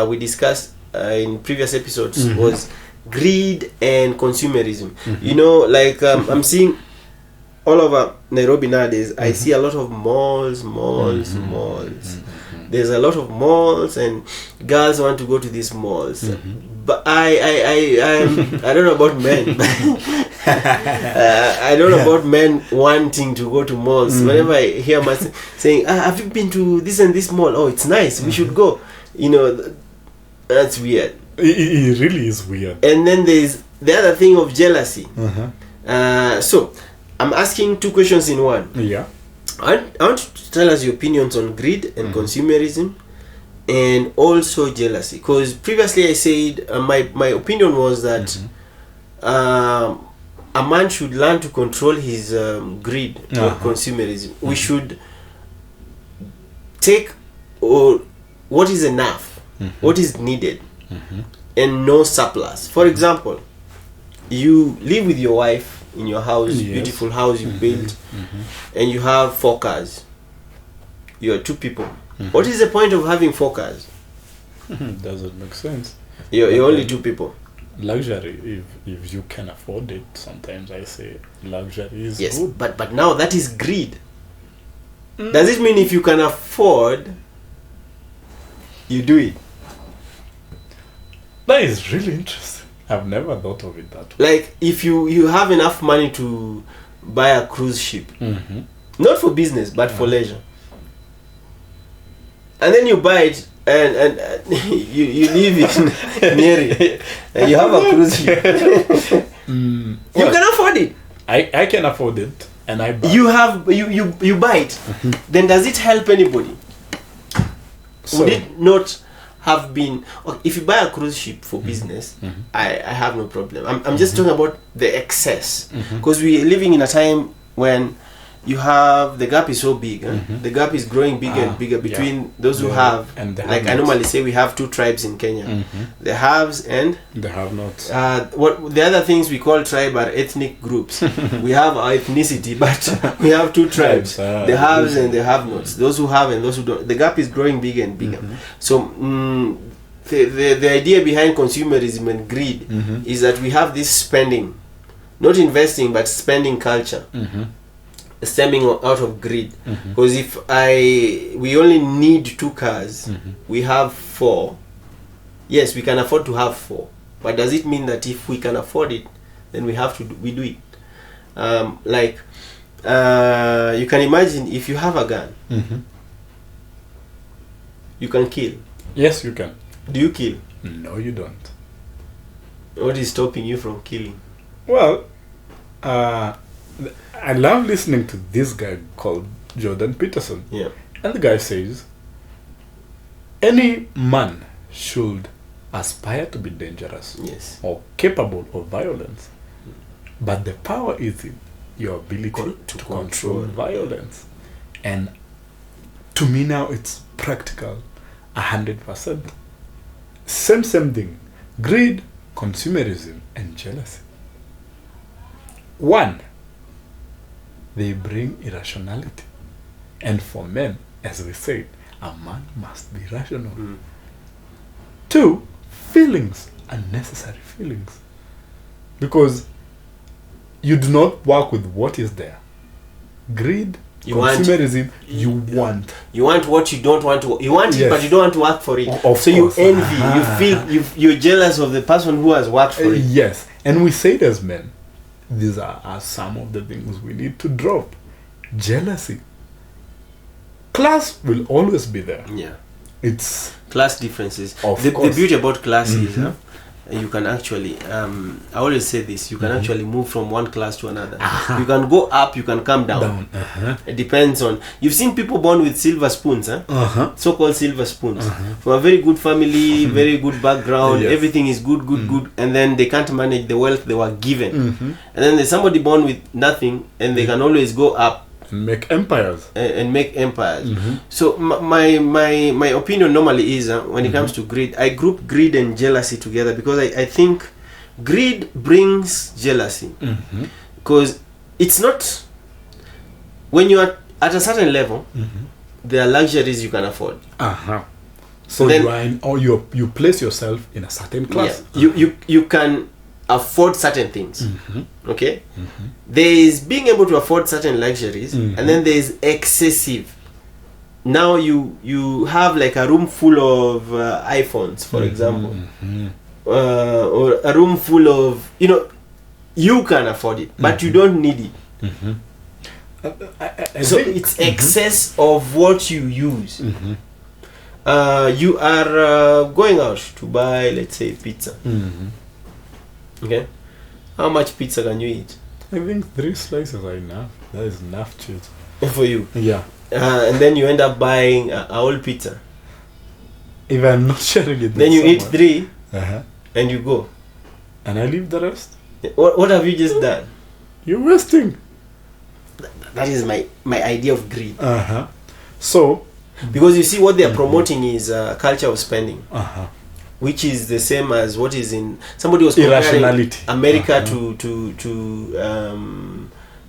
S1: we discussed in previous episodes was greed and consumerism. You know, like I'm seeing all over Nairobi nowadays, I see a lot of malls. There's a lot of malls, and girls want to go to these malls. But I don't know about men. I don't know about men wanting to go to malls. Whenever I hear my saying, have you been to this and this mall? Oh, it's nice. We should go. You know, that's weird.
S2: It really is weird.
S1: And then there's the other thing of jealousy. So I'm asking 2 questions in one.
S2: Yeah.
S1: I want you to tell us your opinions on greed and consumerism, and also jealousy. Because previously I said my opinion was that a man should learn to control his greed or consumerism. We should take what is enough, what is needed, and no surplus. For example, you live with your wife in your house, beautiful house you built, and you have 4 cars. You are 2 people. What is the point of having 4 cars?
S2: Doesn't make sense.
S1: You're only 2 people.
S2: Luxury, if you can afford it, sometimes I say luxury is good.
S1: But now that is greed. Does it mean if you can afford, you do it?
S2: That is really interesting. I've never thought of it that way.
S1: Like if you have enough money to buy a cruise ship, not for business but for leisure, and then you buy it and you live in Nyeri and you have a cruise ship, you can afford it.
S2: I can afford it, and I buy.
S1: You buy it. Then does it help anybody?
S2: So,
S1: would it not have been, if you buy a cruise ship for business, I have no problem. I'm just talking about the excess, because we are living in a time when you have, the gap is so big. The gap is growing bigger and bigger between those who have, and the like I normally say, we have 2 tribes in Kenya, the haves and
S2: the have-nots.
S1: What the other things we call tribe are ethnic groups. We have our ethnicity, but we have 2 tribes, the haves and the have-nots, those who have and those who don't. The gap is growing bigger and bigger. So the idea behind consumerism and greed is that we have this spending, not investing but spending culture, stemming out of greed. Because if we only need 2 cars, we have 4. Yes, we can afford to have 4, but does it mean that if we can afford it, then we do it? You can imagine if you have a gun, you can kill.
S2: Yes, you can.
S1: Do you kill?
S2: No, you don't.
S1: What is stopping you from killing?
S2: Well, I love listening to this guy called Jordan Peterson.
S1: Yeah.
S2: And the guy says, any man should aspire to be dangerous,
S1: yes,
S2: or capable of violence. But the power is in your ability to control violence. And to me now, it's practical, 100%. Same thing. Greed, consumerism, and jealousy. 1, they bring irrationality. And for men, as we said, a man must be rational. 2, feelings, unnecessary feelings. Because you do not work with what is there. Greed, consumerism, you want.
S1: You want what you don't want to. You want it, but you don't want to work for it.
S2: Of
S1: so
S2: course.
S1: You envy. You feel you're jealous of the person who has worked for it.
S2: Yes, and we say it as men. These are some of the things we need to drop. Jealousy. Class will always be there.
S1: Yeah.
S2: It's
S1: class differences.
S2: The
S1: beauty about class is you can actually, I always say this, you can actually move from one class to another. You can go up, you can come down. It depends on, you've seen people born with silver spoons, so-called silver spoons. From a very good family, very good background, everything is good, and then they can't manage the wealth they were given. And then there's somebody born with nothing, and they can always go up.
S2: And make empires.
S1: So my opinion normally is when it comes to greed, I group greed and jealousy together, because I think greed brings jealousy. Because it's not, when you are at a certain level, there are luxuries you can afford.
S2: So then, you are in, or you place yourself in a certain class.
S1: You can afford certain things. Okay, there is being able to afford certain luxuries, and then there is excessive. Now you have like a room full of iPhones, for example, or a room full of, you can afford it, but you don't need it. So it's excess of what you use. You are going out to buy, let's say, pizza. Okay, how much pizza can you eat?
S2: I think 3 slices are enough. That is enough cheese
S1: for you.
S2: Yeah.
S1: And then you end up buying a whole pizza.
S2: If I'm not sharing it,
S1: then you eat 3
S2: Uh-huh.
S1: and you go.
S2: And I leave the rest.
S1: What have you just done?
S2: You're wasting.
S1: That is my idea of greed.
S2: Uh-huh. So,
S1: because you see, what they are promoting is a culture of spending,
S2: uh-huh.
S1: which is the same as what is in, somebody was comparing
S2: Irrationality.
S1: America
S2: Uh-huh.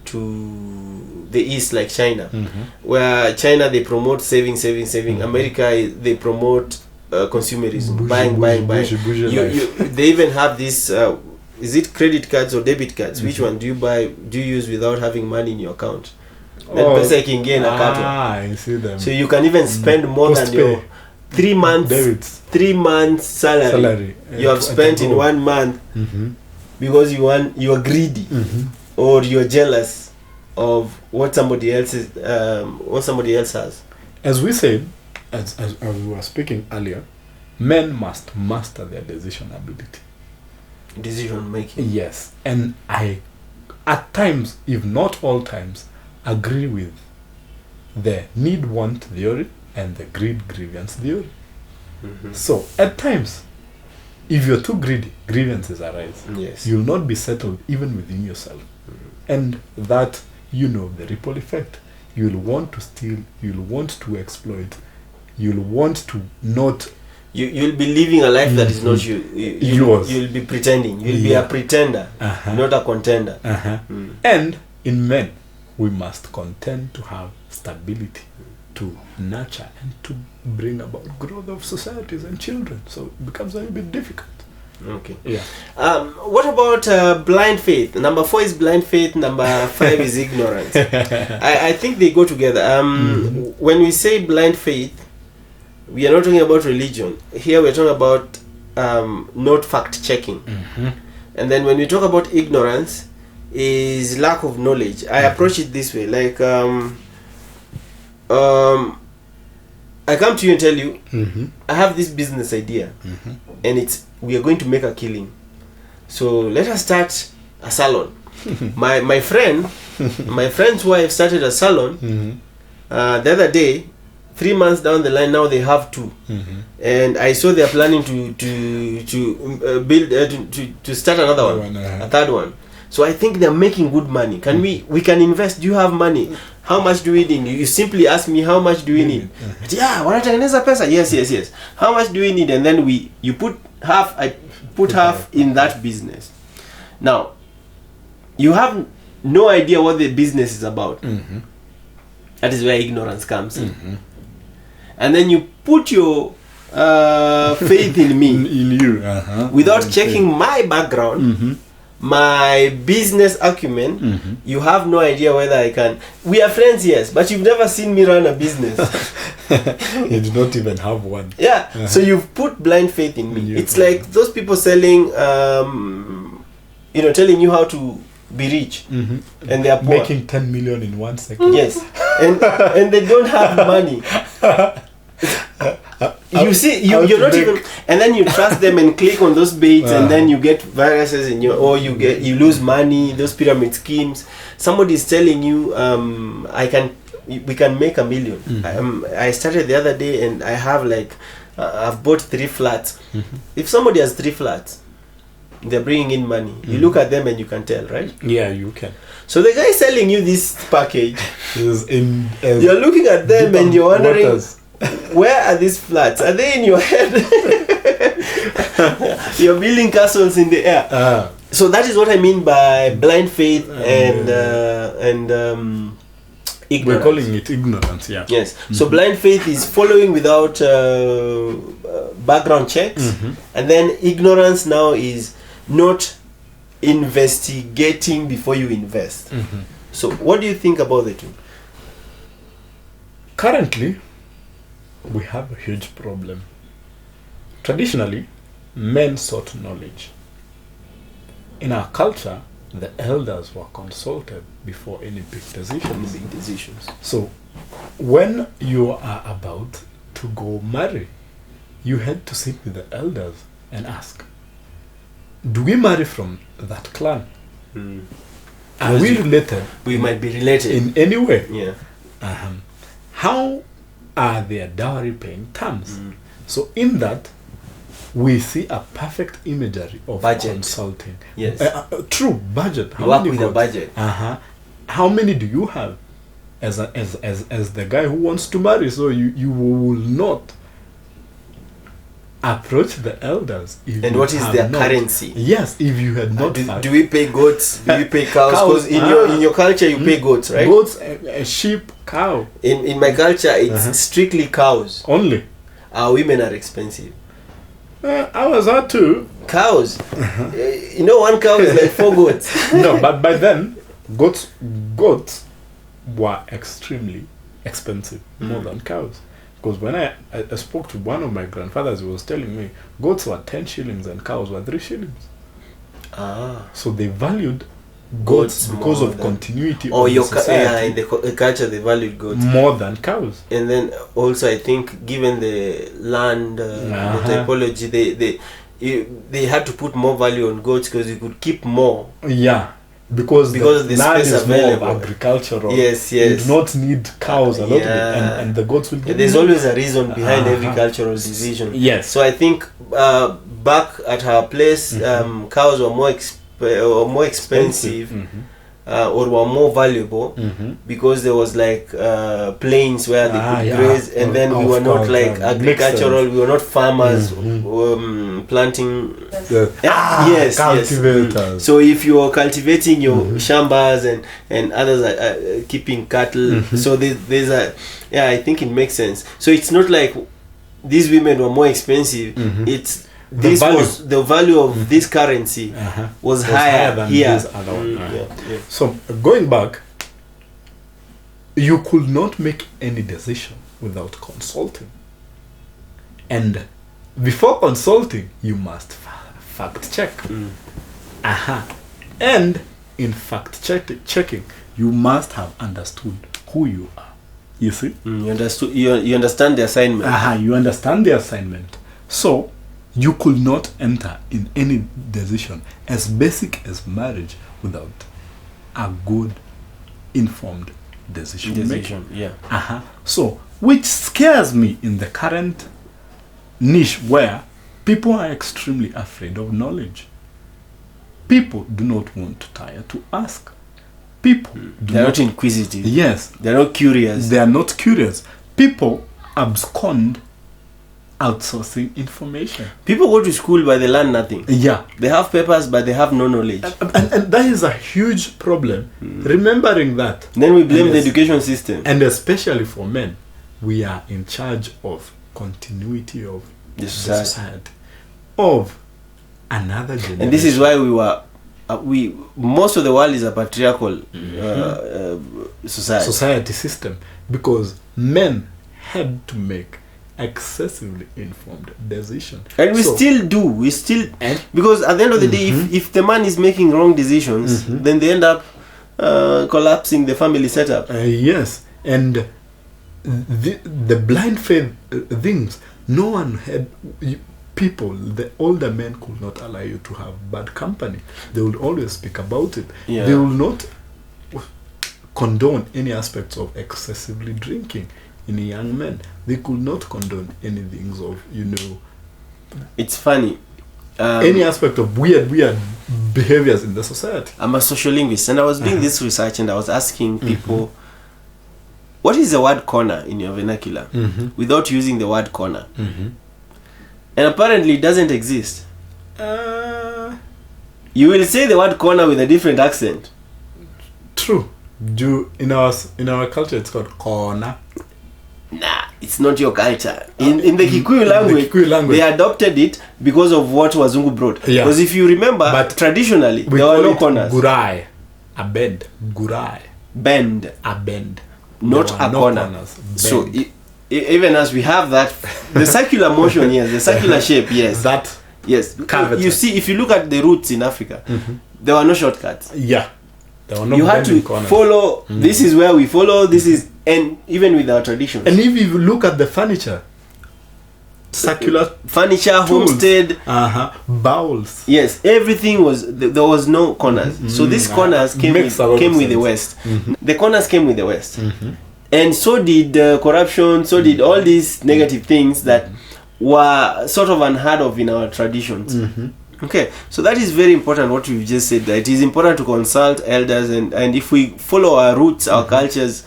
S1: to the East, like China,
S2: Mm-hmm.
S1: where China they promote saving. America they promote consumerism, buying. They even have this. Is it credit cards or debit cards? Which one do you use without having money in your account? Then pesa ikiingia inakatwa.
S2: I see them.
S1: So you can even spend more than your 3 months
S2: Debits.
S1: 3 months salary. You have spent in 1 month
S2: Mm-hmm.
S1: because you are greedy,
S2: Mm-hmm.
S1: or you're jealous of what somebody else has.
S2: As we said, as we were speaking earlier, men must master their decision ability.
S1: Decision making.
S2: Yes, and I, at times, if not all times, agree with the need-want theory and the greed-grievance theory.
S1: Mm-hmm.
S2: So, at times, if you're too greedy, grievances arise.
S1: Yes.
S2: You'll not be settled even within yourself.
S1: Mm-hmm.
S2: And that, the ripple effect. You'll want to steal, you'll want to exploit, you'll want to not...
S1: You'll be living a life that is not you.
S2: Yours.
S1: You'll be pretending. You'll be a pretender,
S2: Uh-huh.
S1: not a contender.
S2: Uh-huh.
S1: Mm.
S2: And in men, we must contend to have stability, to nurture and to bring about growth of societies and children. So it becomes a little bit difficult.
S1: Okay.
S2: Yeah.
S1: What about blind faith? Number 4 is blind faith. Number 5 is ignorance. I think they go together. When we say blind faith, we are not talking about religion. Here we are talking about not fact checking.
S2: Mm-hmm.
S1: And then when we talk about ignorance, is lack of knowledge. I approach it this way, like I come to you and tell you,
S2: Mm-hmm.
S1: I have this business idea,
S2: Mm-hmm.
S1: and we are going to make a killing. So let us start a salon. my friend's wife started a salon.
S2: Mm-hmm.
S1: The other day, 3 months down the line, now they have 2.
S2: Mm-hmm.
S1: And I saw they are planning to build to start another one,
S2: Uh-huh.
S1: a third one. So I think they're making good money. Can we can invest? Do you have money? How much do we need? You simply ask me, how much do we need? Yeah, wanatengeneza pesa. Yes. How much do we need? And then you put half. I put half in that business. Now, you have no idea what the business is about.
S2: Mm-hmm.
S1: That is where ignorance comes in.
S2: Mm-hmm.
S1: And then you put your faith in me
S2: In you. Uh-huh.
S1: without checking my background,
S2: Mm-hmm.
S1: my business acumen.
S2: Mm-hmm.
S1: You have no idea whether I can. We are friends, yes, but you've never seen me run a business.
S2: You do not even have one.
S1: Yeah,
S2: Uh-huh.
S1: so you've put blind faith in me.
S2: Yeah.
S1: It's like those people selling, telling you how to be rich,
S2: Mm-hmm.
S1: and they are poor.
S2: Making 10 million in 1 second.
S1: Yes, and they don't have money. You see, you're not even, and then you trust them and click on those baits, and then you get viruses in you lose money. Those pyramid schemes. Somebody is telling you, we can make $1 million. I started the other day, and I have I've bought 3 flats.
S2: Mm-hmm.
S1: If somebody has 3 flats, they're bringing in money. You look at them and you can tell, right?
S2: Yeah, you can.
S1: So the guy selling you this package,
S2: You're
S1: you're looking at them and you're wondering, where are these flats? Are they in your head? You're building castles in the air. So that is what I mean by blind faith and ignorance.
S2: We're calling it ignorance, yeah.
S1: Yes. So blind faith is following without background checks, and then ignorance now is not investigating before you invest.
S2: Mm-hmm.
S1: So what do you think about the two?
S2: Currently, we have a huge problem. Traditionally, men sought knowledge. In our culture, the elders were consulted before any big decisions. So, when you are about to go marry, you had to sit with the elders and ask, do we marry from that clan? Are we related?
S1: We might be related.
S2: In any way?
S1: Yeah.
S2: How are their dowry paying terms? So in that, we see a perfect imagery of
S1: Budget.
S2: consulting.
S1: Yes.
S2: True budget.
S1: You work with a budget.
S2: How many do you have as the guy who wants to marry? So you will not approach the elders. If
S1: And
S2: you
S1: what is
S2: have
S1: their
S2: not-
S1: currency?
S2: Yes, if you had not had
S1: Do we pay goats? Do we pay cows?
S2: Cows,
S1: Because in your culture you pay goats, right?
S2: goats, a sheep, cow
S1: In my culture it's strictly cows.
S2: only.
S1: Our women are expensive.
S2: I was that too.
S1: Cows. You know, one cow is like 4 goats.
S2: No, but by then, goats were extremely expensive, more than cows. Because when I spoke to one of my grandfathers, he was telling me goats were 10 shillings and cows were 3 shillings. So they valued goats because
S1: more
S2: of
S1: than-
S2: continuity
S1: Or
S2: of
S1: your
S2: the society
S1: in the culture they valued goats.
S2: more than cows.
S1: And then also I think given the land, the typology, they had to put more value on goats because you could keep more.
S2: Yeah. Because
S1: Because the
S2: land
S1: space
S2: is more
S1: available.
S2: of agricultural.
S1: Yes,
S2: You
S1: yes.
S2: do not need cows a lot of it,
S1: Yeah.
S2: and the goats will give
S1: There's
S2: you
S1: always a reason behind every
S2: Uh-huh.
S1: cultural decision.
S2: Yes.
S1: So I think back at her place, cows were more expensive, or were more valuable because there was like plains where they could graze, and then we were not like agricultural. We were not farmers planting. Yes,
S2: cultivators.
S1: yes. So if you are cultivating your shambas and others are keeping cattle, so there's a I think it makes sense. So it's not like these women were more expensive. It's this
S2: value.
S1: was the value of this currency was higher
S2: than
S1: here.
S2: this other one.
S1: Yeah.
S2: So going back, you could not make any decision without consulting, and before consulting, you must fact check. And in fact checking, you must have understood who you are. You see?
S1: You understood. You understand the assignment.
S2: You understand the assignment. So you could not enter in any decision as basic as marriage without a good informed decision making.
S1: Yeah.
S2: So, which scares me in the current niche where people are extremely afraid of knowledge. People do not want to tire to ask. People do
S1: They're not inquisitive.
S2: Yes.
S1: They're not curious.
S2: They are not curious. People abscond outsourcing information.
S1: People go to school but they learn nothing.
S2: Yeah.
S1: They have papers but they have no knowledge.
S2: And that is a huge problem. Remembering that.
S1: Then we blame the education system.
S2: And especially for men, we are in charge of continuity of
S1: The
S2: the
S1: society.
S2: society. Of another generation.
S1: And this is why most of the world is a patriarchal
S2: society system, because men had to make excessively informed decisions.
S1: And we still do. Because at the end of the day, if the man is making wrong decisions, then they end up collapsing the family setup.
S2: Yes, and the blind faith things, no one had people, the older men could not allow you to have bad company. They would always speak about it.
S1: Yeah.
S2: They will not condone any aspects of excessively drinking in young men. They could not condone any things of,
S1: It's funny.
S2: any aspect of weird behaviors in the society.
S1: I'm a social linguist, and I was doing this research, and I was asking people, what is the word corner in your vernacular without using the word corner? And apparently it doesn't exist. You will say the word corner with a different accent.
S2: True. In our culture, it's called corner.
S1: Nah, it's not your culture. In the Kikuyu language, they adopted it because of what Wazungu brought.
S2: Yeah.
S1: Because if you remember,
S2: But
S1: traditionally,
S2: we
S1: there were
S2: call
S1: no
S2: it
S1: corners.
S2: gurai, a bend. Gurai,
S1: Bend,
S2: a bend.
S1: not
S2: There were
S1: a
S2: no
S1: corner.
S2: corners,
S1: So
S2: bend.
S1: even as we have that, the circular motion, yes, the circular shape, yes.
S2: That,
S1: Yes.
S2: Curvature.
S1: You see, if you look at the roots in Africa, there were no shortcuts.
S2: yeah. There were no
S1: You had to
S2: bending corners.
S1: follow, this is where we follow, this is, and even with our traditions.
S2: And if you look at the furniture, circular
S1: Furniture,
S2: tools,
S1: homestead,
S2: bowls.
S1: yes, everything was, there was no corners. So these corners came
S2: Makes a lot of
S1: with the
S2: sense.
S1: West. The corners came with the West. And so did corruption, so did all these negative things that were sort of unheard of in our traditions. Okay, so that is very important what you've just said, that it is important to consult elders, and if we follow our roots, our cultures,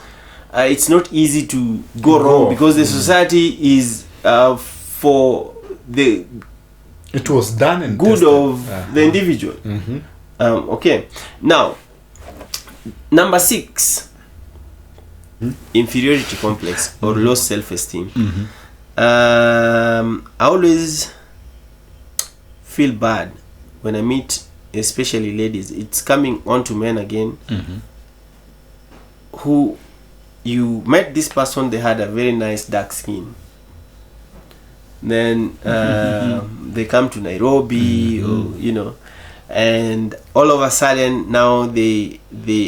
S1: it's not easy to go wrong, because the society is for the
S2: it was done and
S1: good
S2: tested.
S1: of the individual. Okay, now number 6, inferiority complex or low self-esteem. I always feel bad when I meet, especially ladies. It's coming on to men again, who you met this person, they had a very nice dark skin. Then they come to Nairobi, or you know, and all of a sudden now they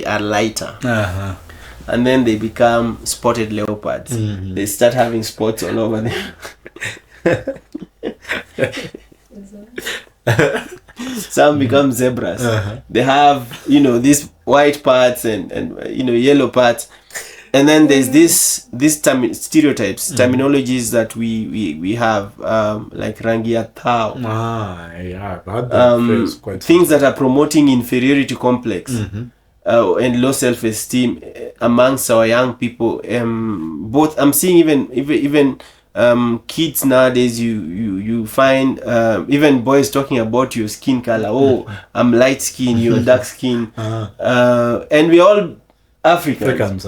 S1: are lighter. And then they become spotted leopards. They start having spots all over them. Some become zebras. They have, you know, these white parts and you know, yellow parts. And then there's this stereotypes, terminologies that we have, like rangia thao. Things that are promoting inferiority complex. And low self-esteem amongst our young people. Both I'm seeing even kids nowadays. You find even boys talking about your skin color. Oh, I'm light skin, you're dark skin, and we're all Africans.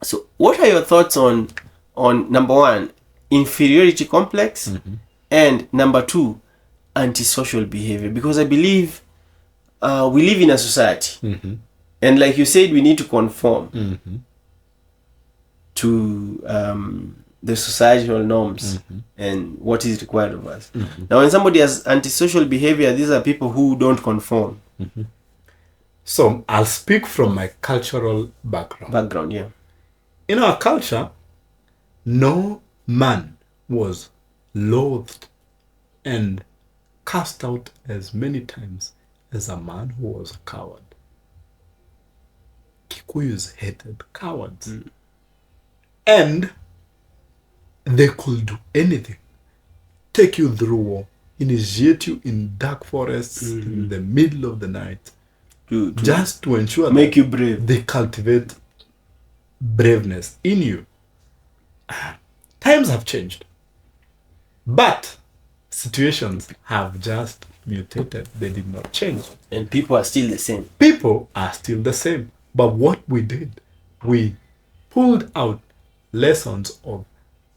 S1: So, what are your thoughts on number 1, inferiority complex, and number 2, antisocial behavior? Because I believe we live in a society. And like you said, we need to conform to the societal norms and what is required of us. Now, when somebody has antisocial behavior, these are people who don't conform.
S2: So I'll speak from my cultural background.
S1: Yeah.
S2: In our culture, no man was loathed and cast out as many times as a man who was a coward. Kikuyus hated cowards. And they could do anything. Take you through war, initiate you in dark forests in the middle of the night, just to ensure
S1: make you brave.
S2: They cultivate braveness in you. Times have changed, but situations have just mutated. They did not change.
S1: And people are still the same.
S2: People are still the same. But what we did, we pulled out lessons of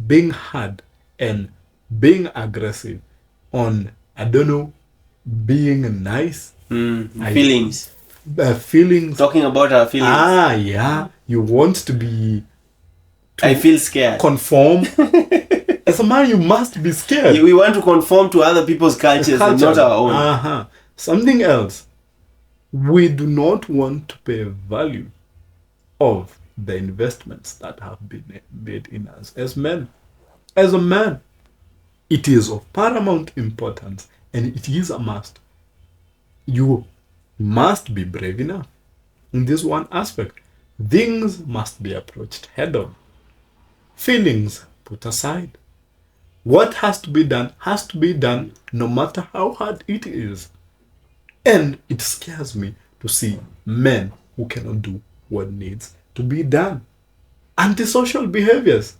S2: being hard and being aggressive on, being nice.
S1: Feelings.
S2: Feelings.
S1: Talking about our feelings.
S2: Yeah. You want to be...
S1: I feel scared.
S2: Conform. As a man, you must be scared.
S1: We want to conform to other people's cultures and not our own.
S2: Something else. We do not want to pay value of the investments that have been made in us as men. As a man, it is of paramount importance, and it is a must. You must be brave enough in this one aspect. Things must be approached head on. Feelings put aside. What has to be done no matter how hard it is. And it scares me to see men who cannot do what needs to be done. Antisocial behaviors.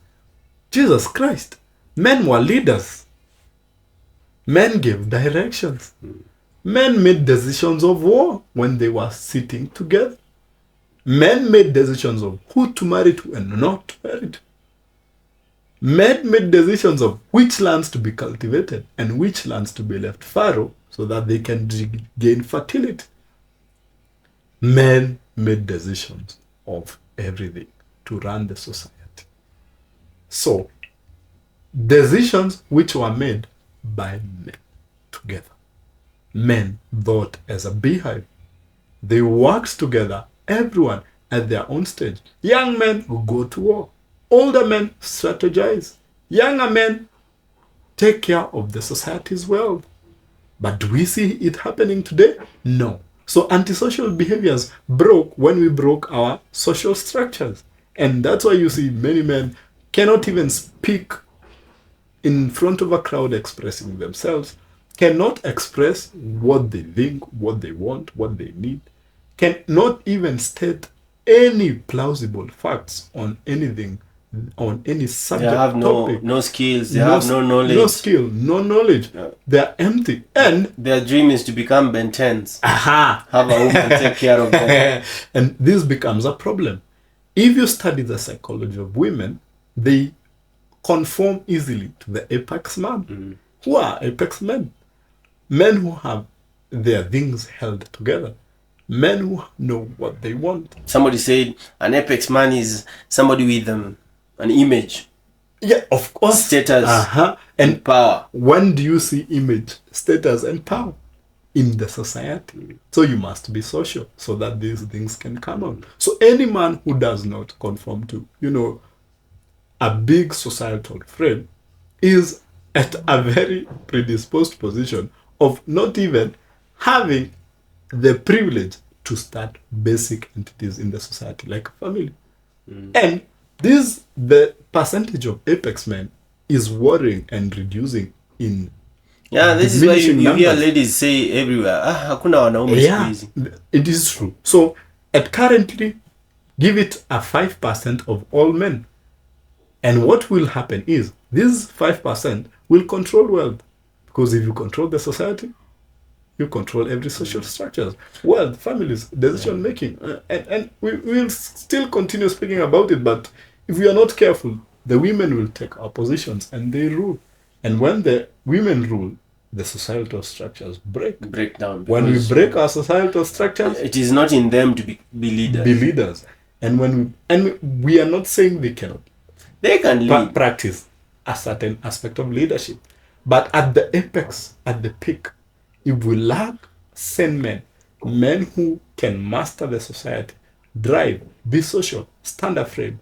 S2: Jesus Christ. Men were leaders. Men gave directions. Men made decisions of war when they were sitting together. Men made decisions of who to marry to and not to marry to. Men made decisions of which lands to be cultivated and which lands to be left fallow so that they can gain fertility. Men made decisions of everything to run the society. So, decisions which were made by men together. Men thought as a beehive. They worked together, everyone at their own stage. Young men will go to war. Older men strategize. Younger men take care of the society's wealth. But do we see it happening today? No. So antisocial behaviors broke when we broke our social structures. And that's why you see many men cannot even speak in front of a crowd expressing themselves, cannot express what they think, what they want, what they need, cannot even state any plausible facts on anything, on any subject.
S1: They have
S2: topic.
S1: no skills, they have no knowledge.
S2: No skill, no knowledge.
S1: Yeah.
S2: They're empty. And
S1: their dream is to become Ben 10s.
S2: Aha!
S1: Have a woman take care of them.
S2: And this becomes a problem. If you study the psychology of women, they conform easily to the apex man. Who are apex men? Men who have their things held together. Men who know what they want.
S1: Somebody said an apex man is somebody with an image.
S2: Yeah, of course.
S1: Status and power.
S2: When do you see image, status, and power? In the society. So you must be social so that these things can come out. So any man who does not conform to, a big societal frame is at a very predisposed position of not even having the privilege to start basic entities in the society, like a family. And the percentage of apex men is worrying and reducing in
S1: this is why you hear ladies say everywhere, hakuna wanaume siku hizi.
S2: It is true. So at currently, give it a 5% of all men. And what will happen is, this 5% will control wealth. Because if you control the society, you control every social structure. Wealth, families, decision making. And we will still continue speaking about it, but if we are not careful, the women will take our positions and they rule. And when the women rule, the societal structures break
S1: down.
S2: When we break our societal structures,
S1: it is not in them to be leaders.
S2: And we are not saying they cannot.
S1: They can lead.
S2: Practice a certain aspect of leadership. But at the apex, at the peak, if we lack sane men who can master the society, drive, be social, stand afraid,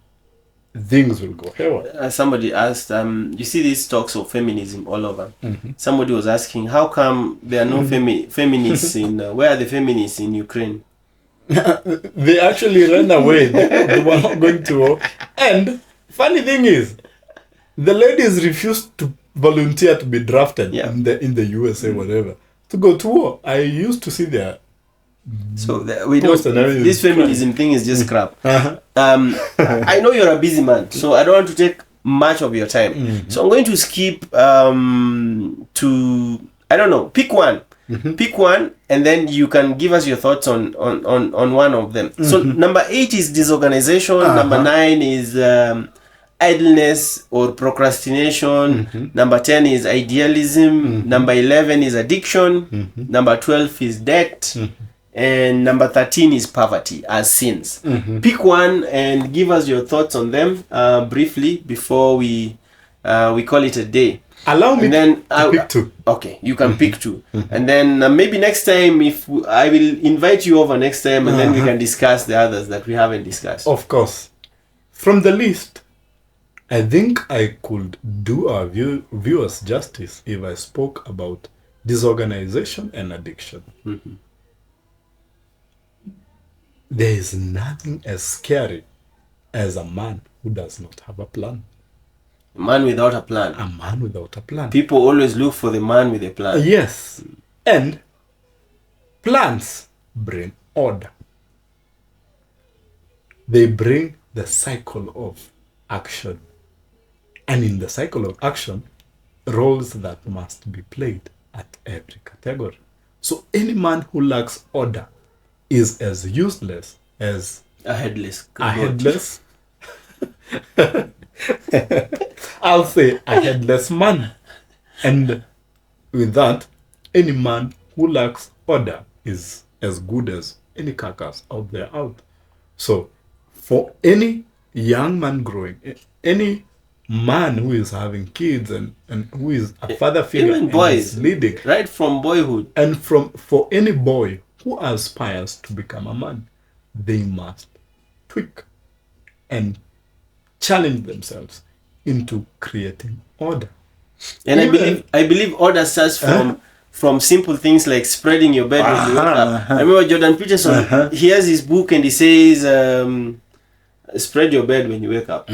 S2: things will go haywire.
S1: Somebody asked, you see these talks of feminism all over. Somebody was asking, how come there are no feminists where are the feminists in Ukraine?
S2: They actually ran away. They were not going to war. And funny thing is, the ladies refused to volunteer to be drafted in the USA, whatever, to go to war. I used to see their
S1: we don't. This feminism thing is just crap. I know you're a busy man, so I don't want to take much of your time. So I'm going to skip to, I don't know, pick one. Pick one, and then you can give us your thoughts on one of them. So number 8 is disorganization. Number 9 is idleness or procrastination. Number 10 is idealism. Number 11 is addiction. Number 12 is debt. And number 13 is poverty as sins. Pick one and give us your thoughts on them briefly before we call it a day.
S2: Allow me to pick 2.
S1: Okay, you can pick 2. And then maybe next time, I will invite you over next time, and then we can discuss the others that we haven't discussed.
S2: Of course. From the list, I think I could do our viewers justice if I spoke about disorganization and addiction. There is nothing as scary as a man who does not have a plan.
S1: A man without a plan.
S2: A man without a plan.
S1: People always look for the man with a plan.
S2: Yes. And plans bring order. They bring the cycle of action. And in the cycle of action, roles that must be played at every category. So any man who lacks order is as useless as
S1: a headless.
S2: I'll say a headless man. And with that, any man who lacks order is as good as any carcass out there. So for any young man growing, any man who is having kids and who is a father figure,
S1: even boys
S2: leading
S1: right from boyhood,
S2: and for any boy who aspires to become a man, they must tweak and challenge themselves into creating order.
S1: And I believe order starts from simple things like spreading your bed when you wake up. I remember Jordan Peterson, he has his book and he says, spread your bed when you wake up.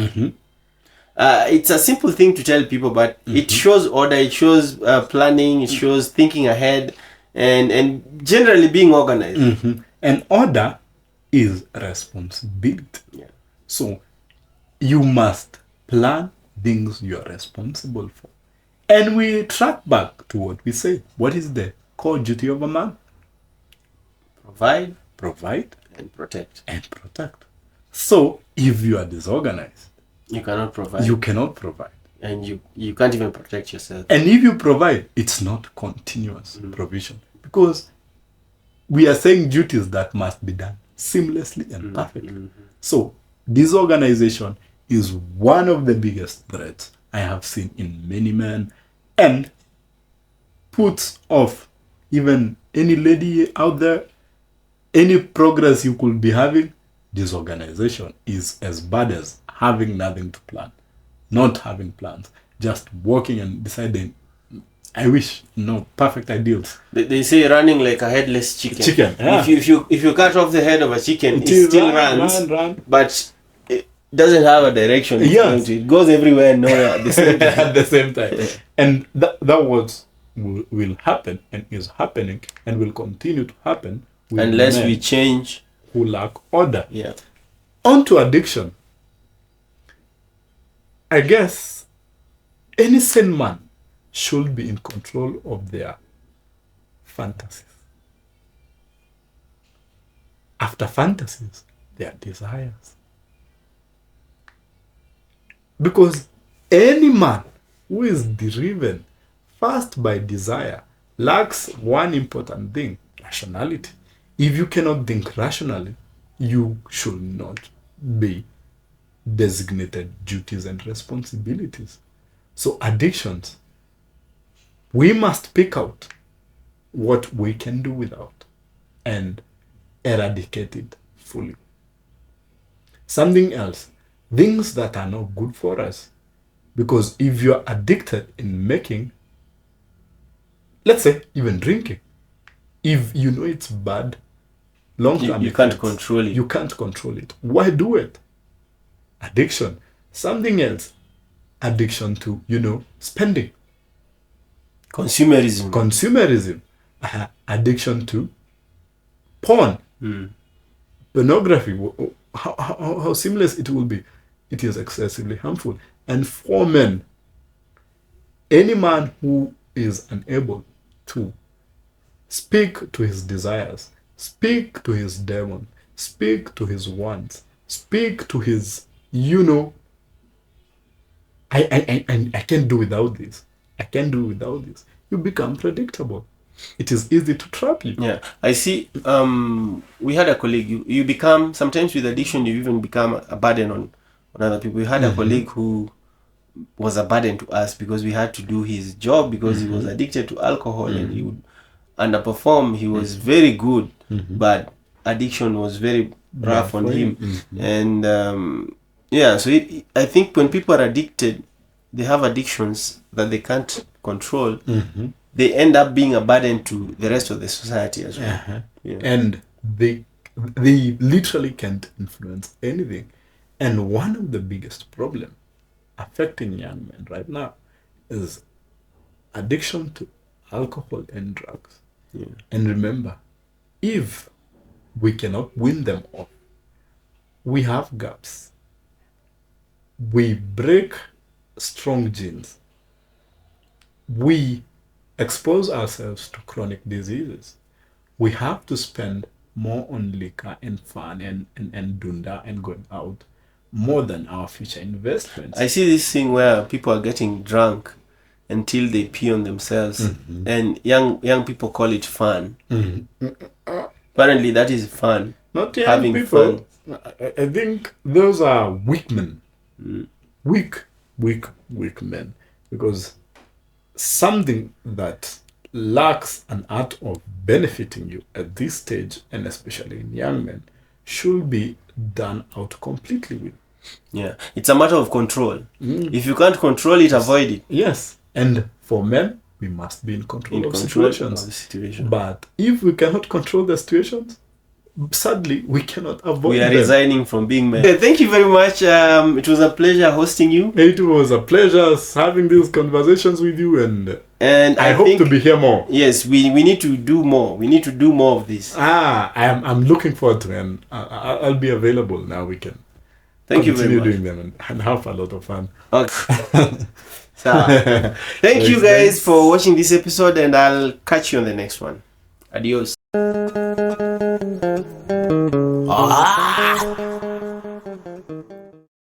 S1: it's a simple thing to tell people, but it shows order, it shows planning, it shows thinking ahead, and generally being organized.
S2: And order is responsibility.
S1: Yeah.
S2: So you must plan things you are responsible for. And we track back to what we say. What is the core duty of a man? Provide,
S1: and protect.
S2: So if you are disorganized,
S1: You cannot provide.
S2: you cannot provide.
S1: And you can't even protect yourself.
S2: And if you provide, it's not continuous provision. Because we are saying duties that must be done seamlessly and perfectly. So disorganization is one of the biggest threats I have seen in many men, and puts off even any lady out there, any progress you could be having. Disorganization is as bad as having nothing to plan, not having plans, just walking and deciding. I wish, no, perfect ideals.
S1: They say running like a headless chicken.
S2: Yeah.
S1: If you cut off the head of a chicken, it still runs, but it doesn't have a direction.
S2: Yes.
S1: It goes everywhere and nowhere at the same time.
S2: At the same time. And that what will happen and is happening and will continue to happen with
S1: Unless
S2: men
S1: we change.
S2: who lack order.
S1: Yeah.
S2: On to addiction. I guess any sane man should be in control of their fantasies. After fantasies, their desires. Because any man who is driven first by desire lacks one important thing: rationality. If you cannot think rationally, you should not be designated duties and responsibilities. So addictions, we must pick out what we can do without and eradicate it fully. Something else, things that are not good for us. Because if you're addicted in making, let's say even drinking, if you know it's bad, long-term
S1: You can't
S2: effects,
S1: control it.
S2: You can't control it. Why do it? Addiction. Something else, addiction to, spending.
S1: Consumerism.
S2: Addiction to porn. Pornography. How seamless it will be. It is excessively harmful. And for men, any man who is unable to speak to his desires, speak to his demon, speak to his wants, speak to his, I can't do without this. I can't do without this. You become predictable. It is easy to trap you.
S1: Yeah, I see. We had a colleague. You become, sometimes with addiction, you even become a burden on other people. We had a colleague who was a burden to us because we had to do his job because he was addicted to alcohol and he would underperform. He was very good, but addiction was very rough on him. And so I think when people are addicted, they have addictions that they can't control. They end up being a burden to the rest of the society as well.
S2: And they literally can't influence anything. And one of the biggest problems affecting young men right now is addiction to alcohol and drugs. And remember, if we cannot win them off, we have gaps. We break strong genes. We expose ourselves to chronic diseases. We have to spend more on liquor and fun and dunda and going out more than our future investments.
S1: I see this thing where people are getting drunk until they pee on themselves, and young people call it fun. Apparently, that is fun.
S2: Not young
S1: having
S2: people.
S1: fun.
S2: I think those are weak men. Weak men. Because something that lacks an art of benefiting you at this stage, and especially in young men, should be done out completely with.
S1: Yeah, it's a matter of control. If you can't control it, avoid it.
S2: Yes, and for men, we must be in control of
S1: Control
S2: situations.
S1: of the situation.
S2: But if we cannot control the situations, sadly, we cannot avoid
S1: We are
S2: them.
S1: resigning from being men. Thank you very much. It was a pleasure hosting you.
S2: It was a pleasure having these conversations with you, and I hope to be here more.
S1: Yes, we need to do more. We need to do more of this.
S2: I'm looking forward to it, and I'll be available now. We can
S1: Thank you very much.
S2: continue doing them and have a lot of fun.
S1: Okay. So, thank you guys for watching this episode, and I'll catch you on the next one. Adios.
S3: Ah.